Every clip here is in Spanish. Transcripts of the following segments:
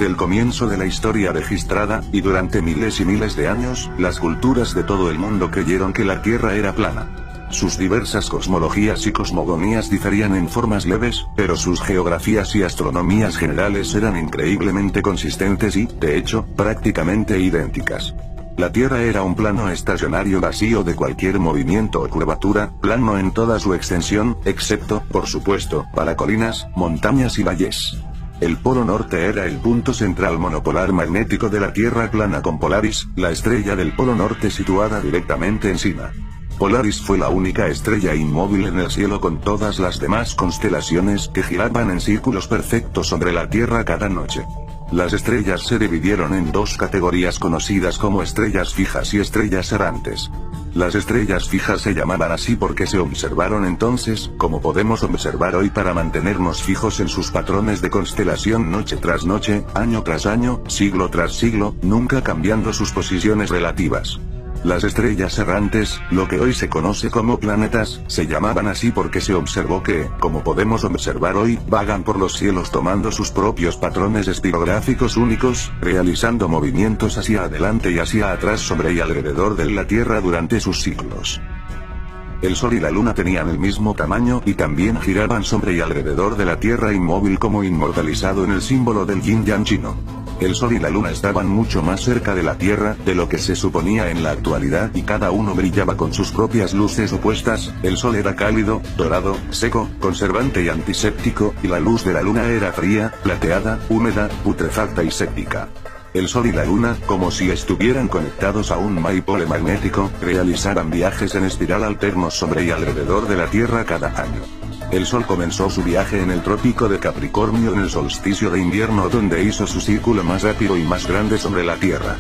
desde el comienzo de la historia registrada, y durante miles y miles de años, las culturas de todo el mundo creyeron que la Tierra era plana. Sus diversas cosmologías y cosmogonías diferían en formas leves, pero sus geografías y astronomías generales eran increíblemente consistentes y, de hecho, prácticamente idénticas. La Tierra era un plano estacionario vacío de cualquier movimiento o curvatura, plano en toda su extensión, excepto, por supuesto, para colinas, montañas y valles. El polo norte era el punto central monopolar magnético de la Tierra plana con Polaris, la estrella del polo norte situada directamente encima. Polaris fue la única estrella inmóvil en el cielo con todas las demás constelaciones que giraban en círculos perfectos sobre la Tierra cada noche. Las estrellas se dividieron en dos categorías conocidas como estrellas fijas y estrellas errantes. Las estrellas fijas se llamaban así porque se observaron entonces, como podemos observar hoy para mantenernos fijos en sus patrones de constelación noche tras noche, año tras año, siglo tras siglo, nunca cambiando sus posiciones relativas. Las estrellas errantes, lo que hoy se conoce como planetas, se llamaban así porque se observó que, como podemos observar hoy, vagan por los cielos tomando sus propios patrones espirográficos únicos, realizando movimientos hacia adelante y hacia atrás sobre y alrededor de la Tierra durante sus ciclos. El Sol y la Luna tenían el mismo tamaño y también giraban sobre y alrededor de la Tierra inmóvil como inmortalizado en el símbolo del Yin-Yang chino. El Sol y la Luna estaban mucho más cerca de la Tierra de lo que se suponía en la actualidad y cada uno brillaba con sus propias luces opuestas. El Sol era cálido, dorado, seco, conservante y antiséptico, y la luz de la Luna era fría, plateada, húmeda, putrefacta y séptica. El Sol y la Luna, como si estuvieran conectados a un maipole magnético, realizaban viajes en espiral alternos sobre y alrededor de la Tierra cada año. El Sol comenzó su viaje en el trópico de Capricornio en el solsticio de invierno donde hizo su círculo más rápido y más grande sobre la Tierra.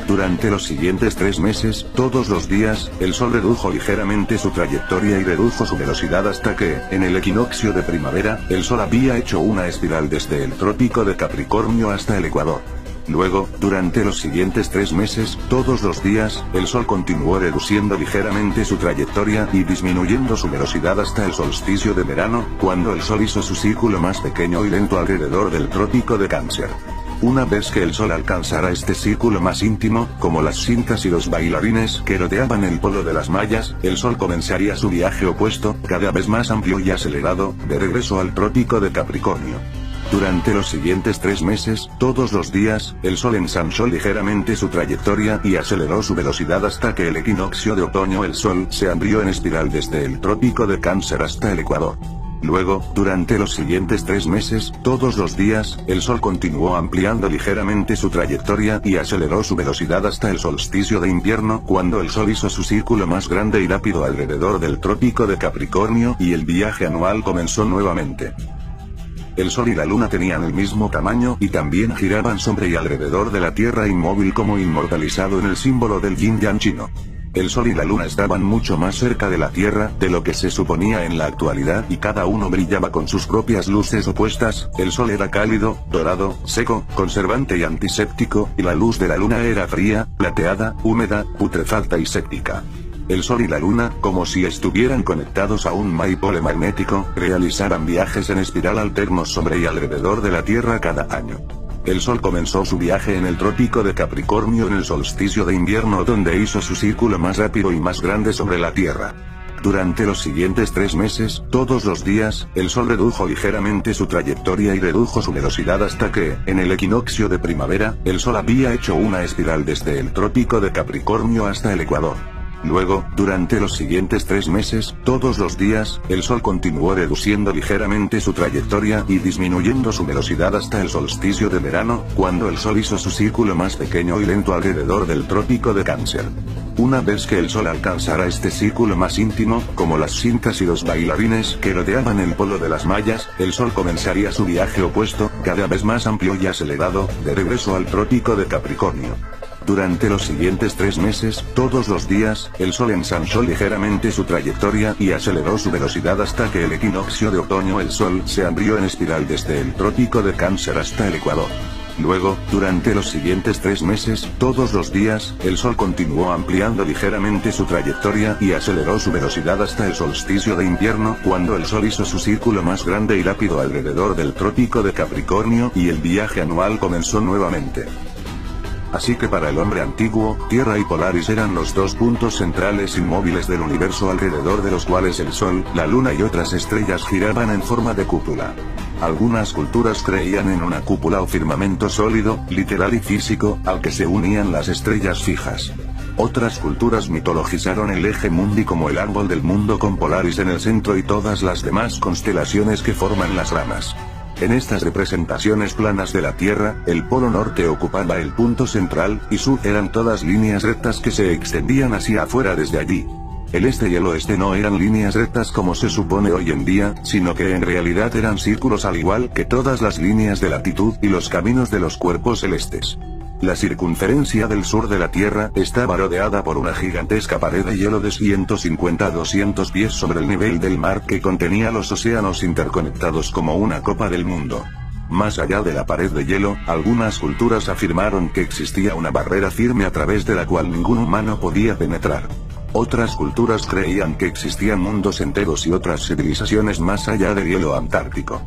Durante los siguientes 3 meses, todos los días, el Sol redujo ligeramente su trayectoria y redujo su velocidad hasta que, en el equinoccio de primavera, el Sol había hecho una espiral desde el trópico de Capricornio hasta el Ecuador. Luego, durante los siguientes 3 meses, todos los días, el Sol continuó reduciendo ligeramente su trayectoria y disminuyendo su velocidad hasta el solsticio de verano, cuando el Sol hizo su círculo más pequeño y lento alrededor del trópico de Cáncer. Una vez que el Sol alcanzara este círculo más íntimo, como las cintas y los bailarines que rodeaban el polo de las mallas, el Sol comenzaría su viaje opuesto, cada vez más amplio y acelerado, de regreso al trópico de Capricornio. Durante los siguientes 3 meses, todos los días, el Sol ensanchó ligeramente su trayectoria y aceleró su velocidad hasta que el equinoccio de otoño el Sol se abrió en espiral desde el trópico de Cáncer hasta el Ecuador. Luego, durante los siguientes 3 meses, todos los días, el Sol continuó ampliando ligeramente su trayectoria y aceleró su velocidad hasta el solsticio de invierno cuando el Sol hizo su círculo más grande y rápido alrededor del trópico de Capricornio y el viaje anual comenzó nuevamente. El Sol y la Luna tenían el mismo tamaño y también giraban sobre y alrededor de la Tierra inmóvil como inmortalizado en el símbolo del Yin-Yang chino. El Sol y la Luna estaban mucho más cerca de la Tierra de lo que se suponía en la actualidad y cada uno brillaba con sus propias luces opuestas. El Sol era cálido, dorado, seco, conservante y antiséptico, y la luz de la Luna era fría, plateada, húmeda, putrefacta y séptica. El Sol y la Luna, como si estuvieran conectados a un maipole magnético, realizaban viajes en espiral alternos sobre y alrededor de la Tierra cada año. El Sol comenzó su viaje en el trópico de Capricornio en el solsticio de invierno donde hizo su círculo más rápido y más grande sobre la Tierra. Durante los siguientes 3 meses, todos los días, el Sol redujo ligeramente su trayectoria y redujo su velocidad hasta que, en el equinoccio de primavera, el Sol había hecho una espiral desde el trópico de Capricornio hasta el Ecuador. Luego, durante los siguientes 3 meses, todos los días, el Sol continuó reduciendo ligeramente su trayectoria y disminuyendo su velocidad hasta el solsticio de verano, cuando el Sol hizo su círculo más pequeño y lento alrededor del trópico de Cáncer. Una vez que el Sol alcanzara este círculo más íntimo, como las cintas y los bailarines que rodeaban el polo de las mallas, el Sol comenzaría su viaje opuesto, cada vez más amplio y acelerado, de regreso al trópico de Capricornio. Durante los siguientes 3 meses, todos los días, el Sol ensanchó ligeramente su trayectoria y aceleró su velocidad hasta que el equinoccio de otoño el Sol se abrió en espiral desde el trópico de Cáncer hasta el Ecuador. Luego, durante los siguientes 3 meses, todos los días, el Sol continuó ampliando ligeramente su trayectoria y aceleró su velocidad hasta el solsticio de invierno, cuando el Sol hizo su círculo más grande y rápido alrededor del trópico de Capricornio, y el viaje anual comenzó nuevamente. Así que para el hombre antiguo, Tierra y Polaris eran los dos puntos centrales inmóviles del universo alrededor de los cuales el Sol, la Luna y otras estrellas giraban en forma de cúpula. Algunas culturas creían en una cúpula o firmamento sólido, literal y físico, al que se unían las estrellas fijas. Otras culturas mitologizaron el eje mundi como el árbol del mundo con Polaris en el centro y todas las demás constelaciones que forman las ramas. En estas representaciones planas de la Tierra, el polo norte ocupaba el punto central, y sur eran todas líneas rectas que se extendían hacia afuera desde allí. El este y el oeste no eran líneas rectas como se supone hoy en día, sino que en realidad eran círculos al igual que todas las líneas de latitud y los caminos de los cuerpos celestes. La circunferencia del sur de la Tierra estaba rodeada por una gigantesca pared de hielo de 150 a 200 pies sobre el nivel del mar que contenía los océanos interconectados como una copa del mundo. Más allá de la pared de hielo, algunas culturas afirmaron que existía una barrera firme a través de la cual ningún humano podía penetrar. Otras culturas creían que existían mundos enteros y otras civilizaciones más allá del hielo antártico.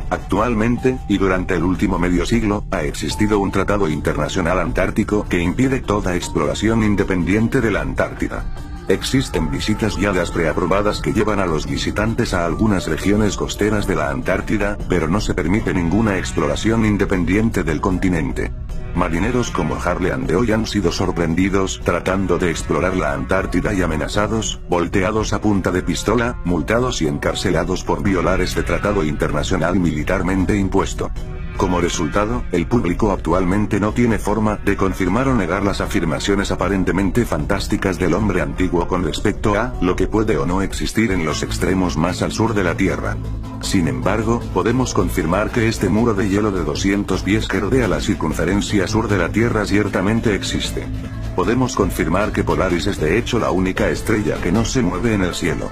Actualmente, y durante el último medio siglo, ha existido un tratado internacional antártico que impide toda exploración independiente de la Antártida. Existen visitas guiadas preaprobadas que llevan a los visitantes a algunas regiones costeras de la Antártida, pero no se permite ninguna exploración independiente del continente. Marineros como Harlean de hoy han sido sorprendidos tratando de explorar la Antártida y amenazados, volteados a punta de pistola, multados y encarcelados por violar este tratado internacional militarmente impuesto. Como resultado, el público actualmente no tiene forma de confirmar o negar las afirmaciones aparentemente fantásticas del hombre antiguo con respecto a lo que puede o no existir en los extremos más al sur de la Tierra. Sin embargo, podemos confirmar que este muro de hielo de 200 pies que rodea la circunferencia sur de la Tierra ciertamente existe. Podemos confirmar que Polaris es de hecho la única estrella que no se mueve en el cielo.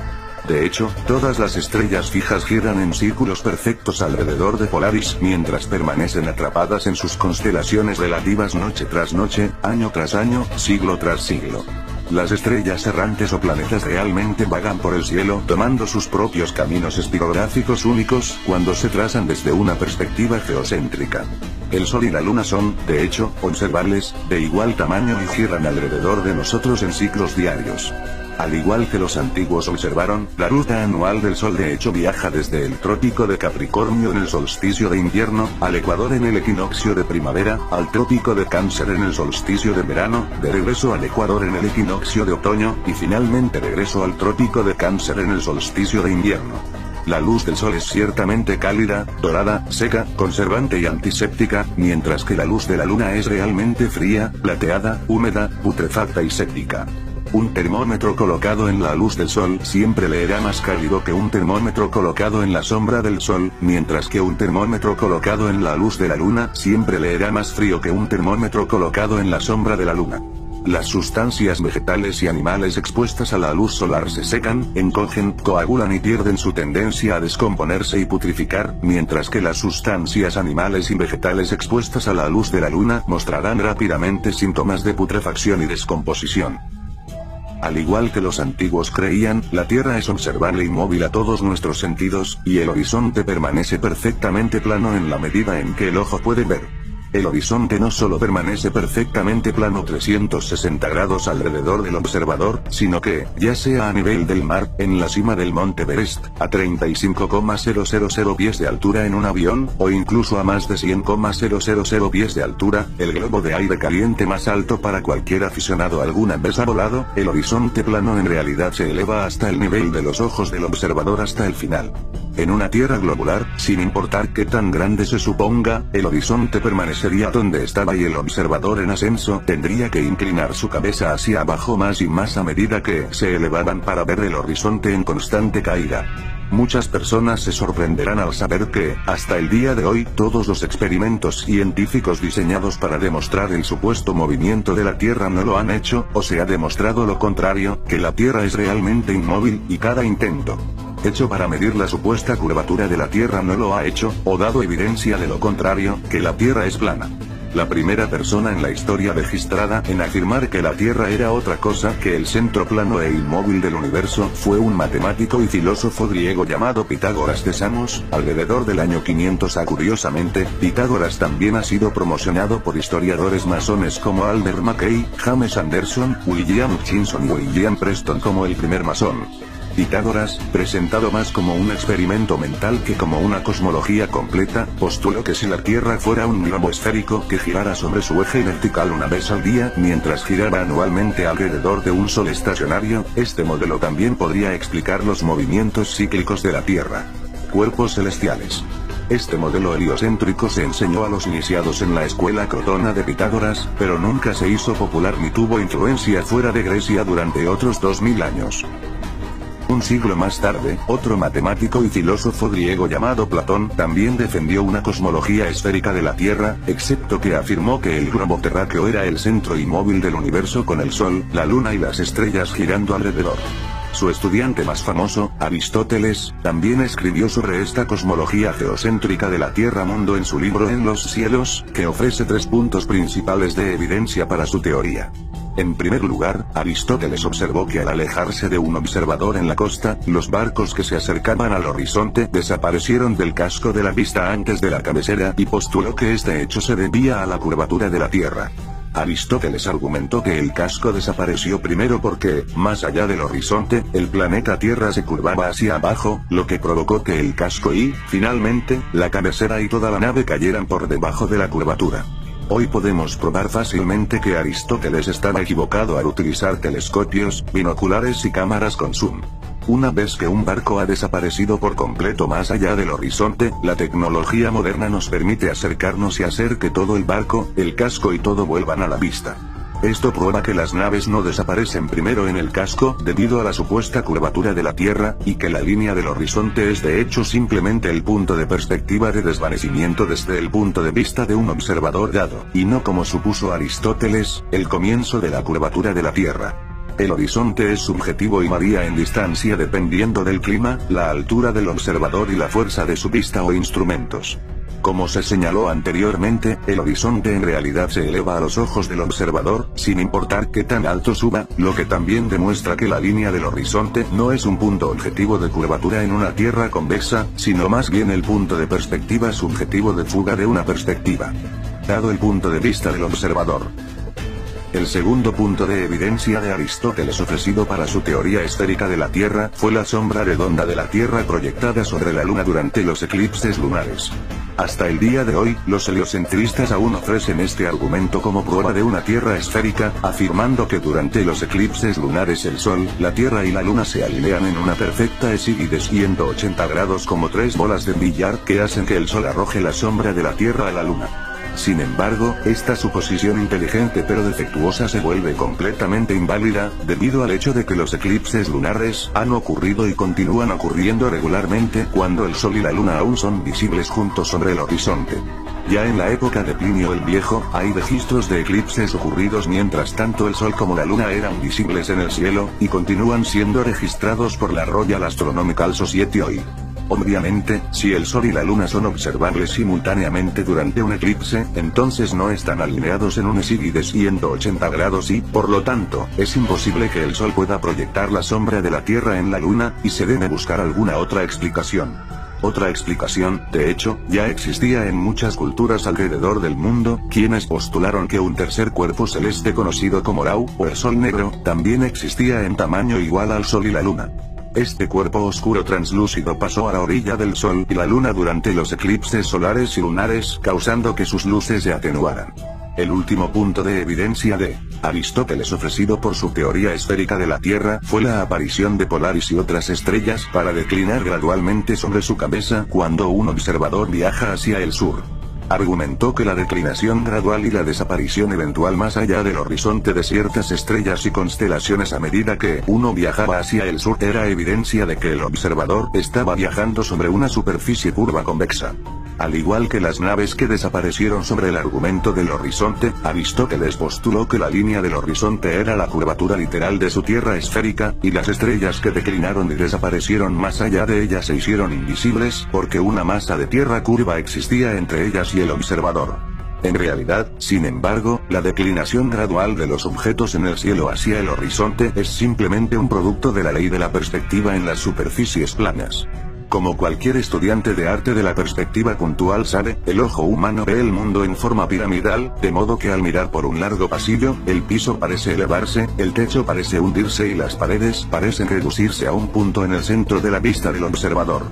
De hecho, todas las estrellas fijas giran en círculos perfectos alrededor de Polaris mientras permanecen atrapadas en sus constelaciones relativas noche tras noche, año tras año, siglo tras siglo. Las estrellas errantes o planetas realmente vagan por el cielo tomando sus propios caminos espirográficos únicos cuando se trazan desde una perspectiva geocéntrica. El Sol y la Luna son, de hecho, observables, de igual tamaño y giran alrededor de nosotros en ciclos diarios. Al igual que los antiguos observaron, la ruta anual del Sol de hecho viaja desde el trópico de Capricornio en el solsticio de invierno, al Ecuador en el equinoccio de primavera, al trópico de Cáncer en el solsticio de verano, de regreso al Ecuador en el equinoccio de otoño, y finalmente regreso al trópico de Cáncer en el solsticio de invierno. La luz del Sol es ciertamente cálida, dorada, seca, conservante y antiséptica, mientras que la luz de la Luna es realmente fría, plateada, húmeda, putrefacta y séptica. Un termómetro colocado en la luz del Sol siempre leerá más cálido que un termómetro colocado en la sombra del Sol, mientras que un termómetro colocado en la luz de la Luna siempre leerá más frío que un termómetro colocado en la sombra de la Luna. Las sustancias vegetales y animales expuestas a la luz solar se secan, encogen, coagulan y pierden su tendencia a descomponerse y putrificar, mientras que las sustancias animales y vegetales expuestas a la luz de la Luna mostrarán rápidamente síntomas de putrefacción y descomposición. Al igual que los antiguos creían, la Tierra es observable y móvil a todos nuestros sentidos, y el horizonte permanece perfectamente plano en la medida en que el ojo puede ver. El horizonte no solo permanece perfectamente plano 360 grados alrededor del observador, sino que, ya sea a nivel del mar, en la cima del Monte Everest, a 35,000 pies de altura en un avión, o incluso a más de 100,000 pies de altura, el globo de aire caliente más alto para cualquier aficionado alguna vez ha volado, el horizonte plano en realidad se eleva hasta el nivel de los ojos del observador hasta el final. En una Tierra globular, sin importar qué tan grande se suponga, el horizonte permanecería donde estaba y el observador en ascenso tendría que inclinar su cabeza hacia abajo más y más a medida que se elevaban para ver el horizonte en constante caída. Muchas personas se sorprenderán al saber que, hasta el día de hoy, todos los experimentos científicos diseñados para demostrar el supuesto movimiento de la Tierra no lo han hecho, o se ha demostrado lo contrario, que la Tierra es realmente inmóvil, y cada intento hecho para medir la supuesta curvatura de la Tierra no lo ha hecho, o dado evidencia de lo contrario, que la Tierra es plana. La primera persona en la historia registrada en afirmar que la Tierra era otra cosa que el centro plano e inmóvil del universo fue un matemático y filósofo griego llamado Pitágoras de Samos, alrededor del año 500 A. Curiosamente, Pitágoras también ha sido promocionado por historiadores masones como Albert Mackay, James Anderson, William Hutchinson y William Preston como el primer masón. Pitágoras, presentado más como un experimento mental que como una cosmología completa, postuló que si la Tierra fuera un globo esférico que girara sobre su eje vertical una vez al día, mientras girara anualmente alrededor de un sol estacionario, este modelo también podría explicar los movimientos cíclicos de la Tierra. Cuerpos celestiales. Este modelo heliocéntrico se enseñó a los iniciados en la escuela crotona de Pitágoras, pero nunca se hizo popular ni tuvo influencia fuera de Grecia durante otros 2000 años. Un siglo más tarde, otro matemático y filósofo griego llamado Platón también defendió una cosmología esférica de la Tierra, excepto que afirmó que el globo terráqueo era el centro inmóvil del universo con el Sol, la Luna y las estrellas girando alrededor. Su estudiante más famoso, Aristóteles, también escribió sobre esta cosmología geocéntrica de la Tierra-Mundo en su libro En los cielos, que ofrece 3 puntos principales de evidencia para su teoría. En primer lugar, Aristóteles observó que al alejarse de un observador en la costa, los barcos que se acercaban al horizonte desaparecieron del casco de la vista antes de la cabecera y postuló que este hecho se debía a la curvatura de la Tierra. Aristóteles argumentó que el casco desapareció primero porque, más allá del horizonte, el planeta Tierra se curvaba hacia abajo, lo que provocó que el casco y, finalmente, la cabecera y toda la nave cayeran por debajo de la curvatura. Hoy podemos probar fácilmente que Aristóteles estaba equivocado al utilizar telescopios, binoculares y cámaras con zoom. Una vez que un barco ha desaparecido por completo más allá del horizonte, la tecnología moderna nos permite acercarnos y hacer que todo el barco, el casco y todo vuelvan a la vista. Esto prueba que las naves no desaparecen primero en el casco, debido a la supuesta curvatura de la Tierra, y que la línea del horizonte es de hecho simplemente el punto de perspectiva de desvanecimiento desde el punto de vista de un observador dado, y no como supuso Aristóteles, el comienzo de la curvatura de la Tierra. El horizonte es subjetivo y varía en distancia dependiendo del clima, la altura del observador y la fuerza de su vista o instrumentos. Como se señaló anteriormente, el horizonte en realidad se eleva a los ojos del observador, sin importar qué tan alto suba, lo que también demuestra que la línea del horizonte no es un punto objetivo de curvatura en una Tierra convexa, sino más bien el punto de perspectiva subjetivo de fuga de una perspectiva. Dado el punto de vista del observador. El segundo punto de evidencia de Aristóteles ofrecido para su teoría esférica de la Tierra fue la sombra redonda de la Tierra proyectada sobre la Luna durante los eclipses lunares. Hasta el día de hoy, los heliocentristas aún ofrecen este argumento como prueba de una Tierra esférica, afirmando que durante los eclipses lunares el Sol, la Tierra y la Luna se alinean en una perfecta esígide de 180 grados como 3 bolas de billar que hacen que el Sol arroje la sombra de la Tierra a la Luna. Sin embargo, esta suposición inteligente pero defectuosa se vuelve completamente inválida, debido al hecho de que los eclipses lunares han ocurrido y continúan ocurriendo regularmente cuando el Sol y la Luna aún son visibles juntos sobre el horizonte. Ya en la época de Plinio el Viejo, hay registros de eclipses ocurridos mientras tanto el Sol como la Luna eran visibles en el cielo, y continúan siendo registrados por la Royal Astronomical Society hoy. Obviamente, si el Sol y la Luna son observables simultáneamente durante un eclipse, entonces no están alineados en un esígide de 180 grados y, por lo tanto, es imposible que el Sol pueda proyectar la sombra de la Tierra en la Luna, y se debe buscar alguna otra explicación. Otra explicación, de hecho, ya existía en muchas culturas alrededor del mundo, quienes postularon que un tercer cuerpo celeste conocido como Rao, o el Sol Negro, también existía en tamaño igual al Sol y la Luna. Este cuerpo oscuro translúcido pasó a la orilla del Sol y la Luna durante los eclipses solares y lunares, causando que sus luces se atenuaran. El último punto de evidencia de Aristóteles ofrecido por su teoría esférica de la Tierra fue la aparición de Polaris y otras estrellas para declinar gradualmente sobre su cabeza cuando un observador viaja hacia el sur. Argumentó que la declinación gradual y la desaparición eventual más allá del horizonte de ciertas estrellas y constelaciones a medida que uno viajaba hacia el sur era evidencia de que el observador estaba viajando sobre una superficie curva convexa. Al igual que las naves que desaparecieron sobre el argumento del horizonte, Aristóteles postuló que la línea del horizonte era la curvatura literal de su Tierra esférica, y las estrellas que declinaron y desaparecieron más allá de ella se hicieron invisibles, porque una masa de tierra curva existía entre ellas y el observador. En realidad, sin embargo, la declinación gradual de los objetos en el cielo hacia el horizonte es simplemente un producto de la ley de la perspectiva en las superficies planas. Como cualquier estudiante de arte de la perspectiva puntual sabe, el ojo humano ve el mundo en forma piramidal, de modo que al mirar por un largo pasillo, el piso parece elevarse, el techo parece hundirse y las paredes parecen reducirse a un punto en el centro de la vista del observador.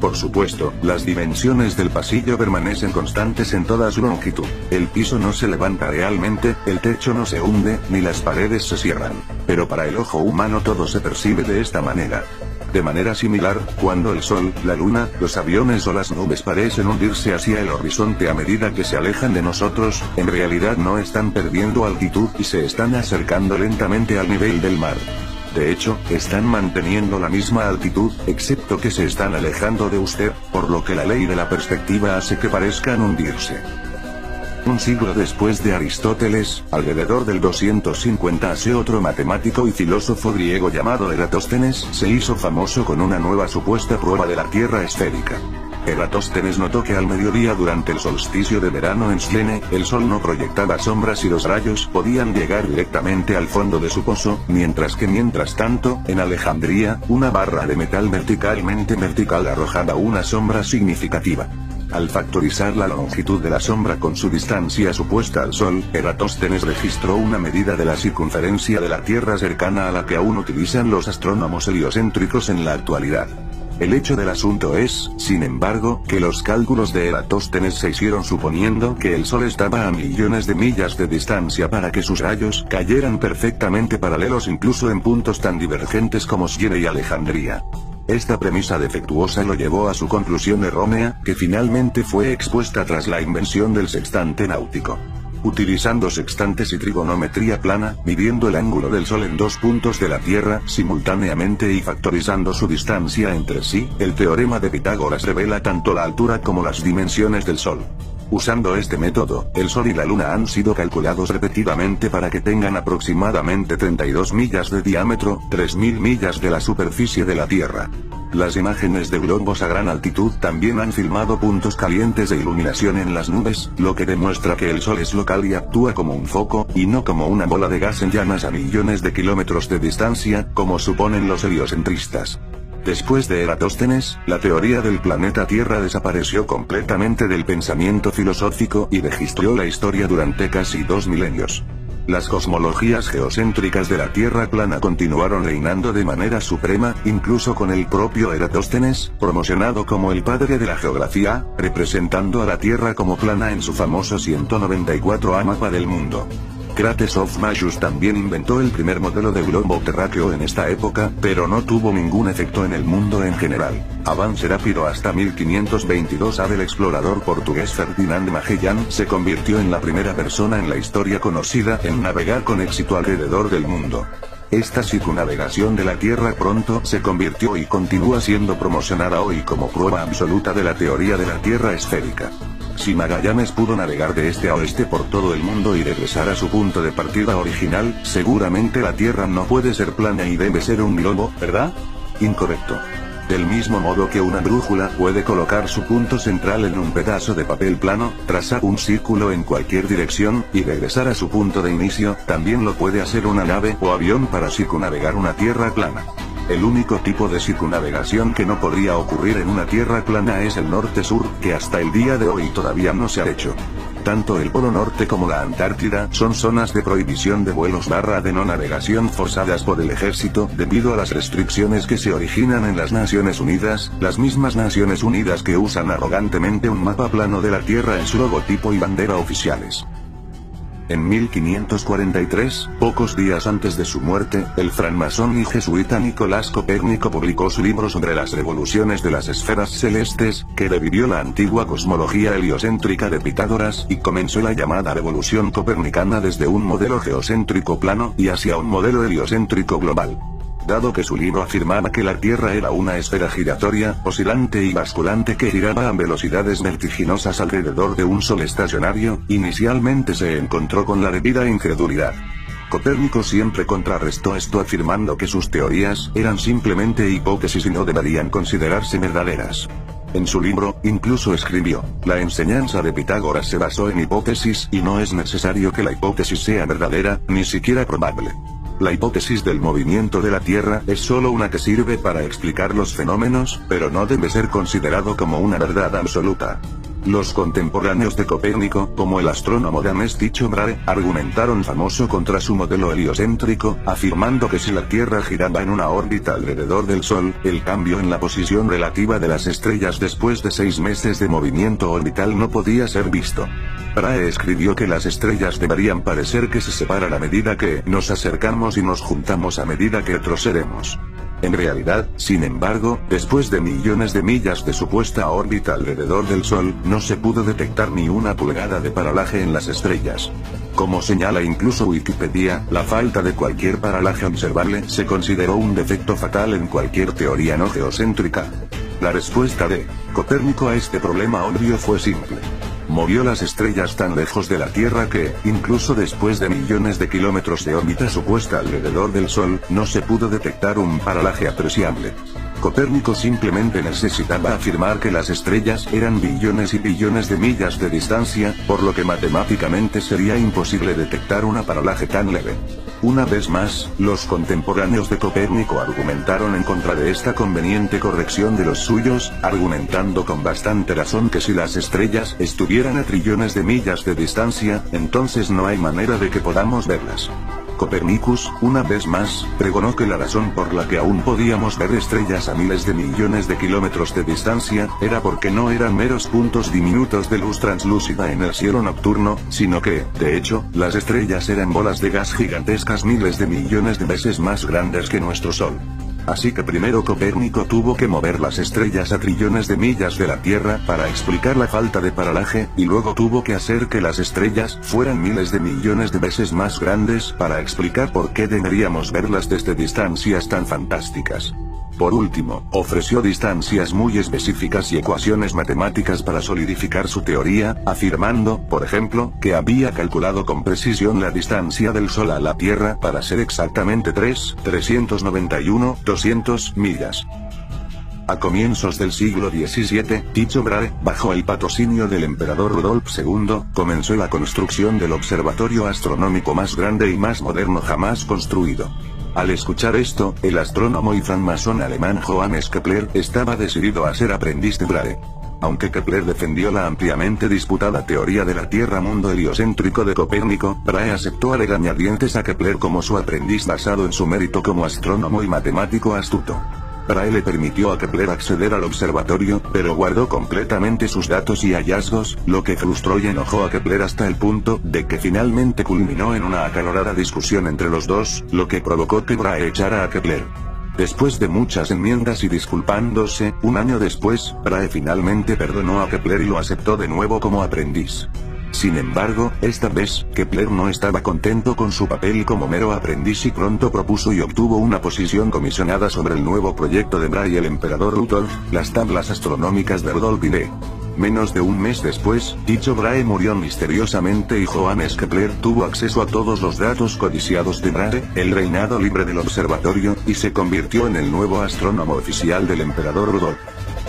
Por supuesto, las dimensiones del pasillo permanecen constantes en toda su longitud. El piso no se levanta realmente, el techo no se hunde, ni las paredes se cierran. Pero para el ojo humano todo se percibe de esta manera. De manera similar, cuando el sol, la luna, los aviones o las nubes parecen hundirse hacia el horizonte a medida que se alejan de nosotros, en realidad no están perdiendo altitud y se están acercando lentamente al nivel del mar. De hecho, están manteniendo la misma altitud, excepto que se están alejando de usted, por lo que la ley de la perspectiva hace que parezcan hundirse. Un siglo después de Aristóteles, alrededor del 250 AC, otro matemático y filósofo griego llamado Eratóstenes se hizo famoso con una nueva supuesta prueba de la Tierra esférica. Eratóstenes notó que al mediodía durante el solsticio de verano en Slene, el sol no proyectaba sombras y los rayos podían llegar directamente al fondo de su pozo, mientras tanto, en Alejandría, una barra de metal verticalmente vertical arrojaba una sombra significativa. Al factorizar la longitud de la sombra con su distancia supuesta al Sol, Eratóstenes registró una medida de la circunferencia de la Tierra cercana a la que aún utilizan los astrónomos heliocéntricos en la actualidad. El hecho del asunto es, sin embargo, que los cálculos de Eratóstenes se hicieron suponiendo que el Sol estaba a millones de millas de distancia para que sus rayos cayeran perfectamente paralelos incluso en puntos tan divergentes como Slene y Alejandría. Esta premisa defectuosa lo llevó a su conclusión errónea, que finalmente fue expuesta tras la invención del sextante náutico. Utilizando sextantes y trigonometría plana, midiendo el ángulo del Sol en dos puntos de la Tierra simultáneamente y factorizando su distancia entre sí, el teorema de Pitágoras revela tanto la altura como las dimensiones del Sol. Usando este método, el Sol y la Luna han sido calculados repetidamente para que tengan aproximadamente 32 millas de diámetro, 3.000 millas de la superficie de la Tierra. Las imágenes de globos a gran altitud también han filmado puntos calientes de iluminación en las nubes, lo que demuestra que el Sol es local y actúa como un foco, y no como una bola de gas en llamas a millones de kilómetros de distancia, como suponen los heliocentristas. Después de Eratóstenes, la teoría del planeta Tierra desapareció completamente del pensamiento filosófico y registró la historia durante casi 2 milenios. Las cosmologías geocéntricas de la Tierra plana continuaron reinando de manera suprema, incluso con el propio Eratóstenes, promocionado como el padre de la geografía, representando a la Tierra como plana en su famoso 194A mapa del mundo. Crates of Magus también inventó el primer modelo de globo terráqueo en esta época, pero no tuvo ningún efecto en el mundo en general. Avance rápido hasta 1522 A del explorador portugués Ferdinand Magellan se convirtió en la primera persona en la historia conocida en navegar con éxito alrededor del mundo. Esta circunnavegación de la Tierra pronto se convirtió y continúa siendo promocionada hoy como prueba absoluta de la teoría de la Tierra esférica. Si Magallanes pudo navegar de este a oeste por todo el mundo y regresar a su punto de partida original, seguramente la Tierra no puede ser plana y debe ser un globo, ¿verdad? Incorrecto. Del mismo modo que una brújula puede colocar su punto central en un pedazo de papel plano, trazar un círculo en cualquier dirección, y regresar a su punto de inicio, también lo puede hacer una nave o avión para circunnavegar una Tierra plana. El único tipo de circunnavegación que no podría ocurrir en una Tierra plana es el norte-sur, que hasta el día de hoy todavía no se ha hecho. Tanto el Polo Norte como la Antártida son zonas de prohibición de vuelos de no navegación forzadas por el ejército, debido a las restricciones que se originan en las Naciones Unidas, las mismas Naciones Unidas que usan arrogantemente un mapa plano de la Tierra en su logotipo y bandera oficiales. En 1543, pocos días antes de su muerte, el francmasón y jesuita Nicolás Copérnico publicó su libro sobre las revoluciones de las esferas celestes, que revivió la antigua cosmología heliocéntrica de Pitágoras y comenzó la llamada revolución copernicana desde un modelo geocéntrico plano y hacia un modelo heliocéntrico global. dado que su libro afirmaba que la Tierra era una esfera giratoria, oscilante y basculante que giraba a velocidades vertiginosas alrededor de un sol estacionario, inicialmente se encontró con la debida incredulidad. Copérnico siempre contrarrestó esto afirmando que sus teorías eran simplemente hipótesis y no deberían considerarse verdaderas. En su libro, incluso escribió, la enseñanza de Pitágoras se basó en hipótesis y no es necesario que la hipótesis sea verdadera, ni siquiera probable. La hipótesis del movimiento de la Tierra es solo una que sirve para explicar los fenómenos, pero no debe ser considerado como una verdad absoluta. Los contemporáneos de Copérnico, como el astrónomo danés Tycho Brahe, argumentaron famoso contra su modelo heliocéntrico, afirmando que si la Tierra giraba en una órbita alrededor del Sol, el cambio en la posición relativa de las estrellas después de 6 meses de movimiento orbital no podía ser visto. Brahe escribió que las estrellas deberían parecer que se separan a medida que nos acercamos y nos juntamos a medida que retrocedemos. En realidad, sin embargo, después de millones de millas de supuesta órbita alrededor del Sol, no se pudo detectar ni una pulgada de paralaje en las estrellas. Como señala incluso Wikipedia, la falta de cualquier paralaje observable se consideró un defecto fatal en cualquier teoría no geocéntrica. La respuesta de Copérnico a este problema obvio fue simple. Movió las estrellas tan lejos de la Tierra que, incluso después de millones de kilómetros de órbita supuesta alrededor del Sol, no se pudo detectar un paralaje apreciable. Copérnico simplemente necesitaba afirmar que las estrellas eran billones y billones de millas de distancia, por lo que matemáticamente sería imposible detectar una paralaje tan leve. Una vez más, los contemporáneos de Copérnico argumentaron en contra de esta conveniente corrección de los suyos, argumentando con bastante razón que si las estrellas estuvieran a trillones de millas de distancia, entonces no hay manera de que podamos verlas. Copernicus, una vez más, pregonó que la razón por la que aún podíamos ver estrellas a miles de millones de kilómetros de distancia, era porque no eran meros puntos diminutos de luz translúcida en el cielo nocturno, sino que, de hecho, las estrellas eran bolas de gas gigantescas miles de millones de veces más grandes que nuestro Sol. Así que primero Copérnico tuvo que mover las estrellas a trillones de millas de la Tierra para explicar la falta de paralaje, y luego tuvo que hacer que las estrellas fueran miles de millones de veces más grandes para explicar por qué deberíamos verlas desde distancias tan fantásticas. Por último, ofreció distancias muy específicas y ecuaciones matemáticas para solidificar su teoría, afirmando, por ejemplo, que había calculado con precisión la distancia del Sol a la Tierra para ser exactamente 391,200 millas. A comienzos del siglo XVII, Tycho Brahe, bajo el patrocinio del emperador Rudolf II, comenzó la construcción del observatorio astronómico más grande y más moderno jamás construido. Al escuchar esto, el astrónomo y francmasón alemán Johannes Kepler estaba decidido a ser aprendiz de Brahe. Aunque Kepler defendió la ampliamente disputada teoría de la Tierra-mundo heliocéntrico de Copérnico, Brahe aceptó a regañadientes a Kepler como su aprendiz basado en su mérito como astrónomo y matemático astuto. Brahe le permitió a Kepler acceder al observatorio, pero guardó completamente sus datos y hallazgos, lo que frustró y enojó a Kepler hasta el punto de que finalmente culminó en una acalorada discusión entre los dos, lo que provocó que Brahe echara a Kepler. Después de muchas enmiendas y disculpándose, un año después, Brahe finalmente perdonó a Kepler y lo aceptó de nuevo como aprendiz. Sin embargo, esta vez, Kepler no estaba contento con su papel como mero aprendiz y pronto propuso y obtuvo una posición comisionada sobre el nuevo proyecto de Brahe y el emperador Rudolf, las tablas astronómicas de Rudolf Ide. Menos de un mes después, Tycho Brahe murió misteriosamente y Johannes Kepler tuvo acceso a todos los datos codiciados de Brahe, el reinado libre del observatorio, y se convirtió en el nuevo astrónomo oficial del emperador Rudolf.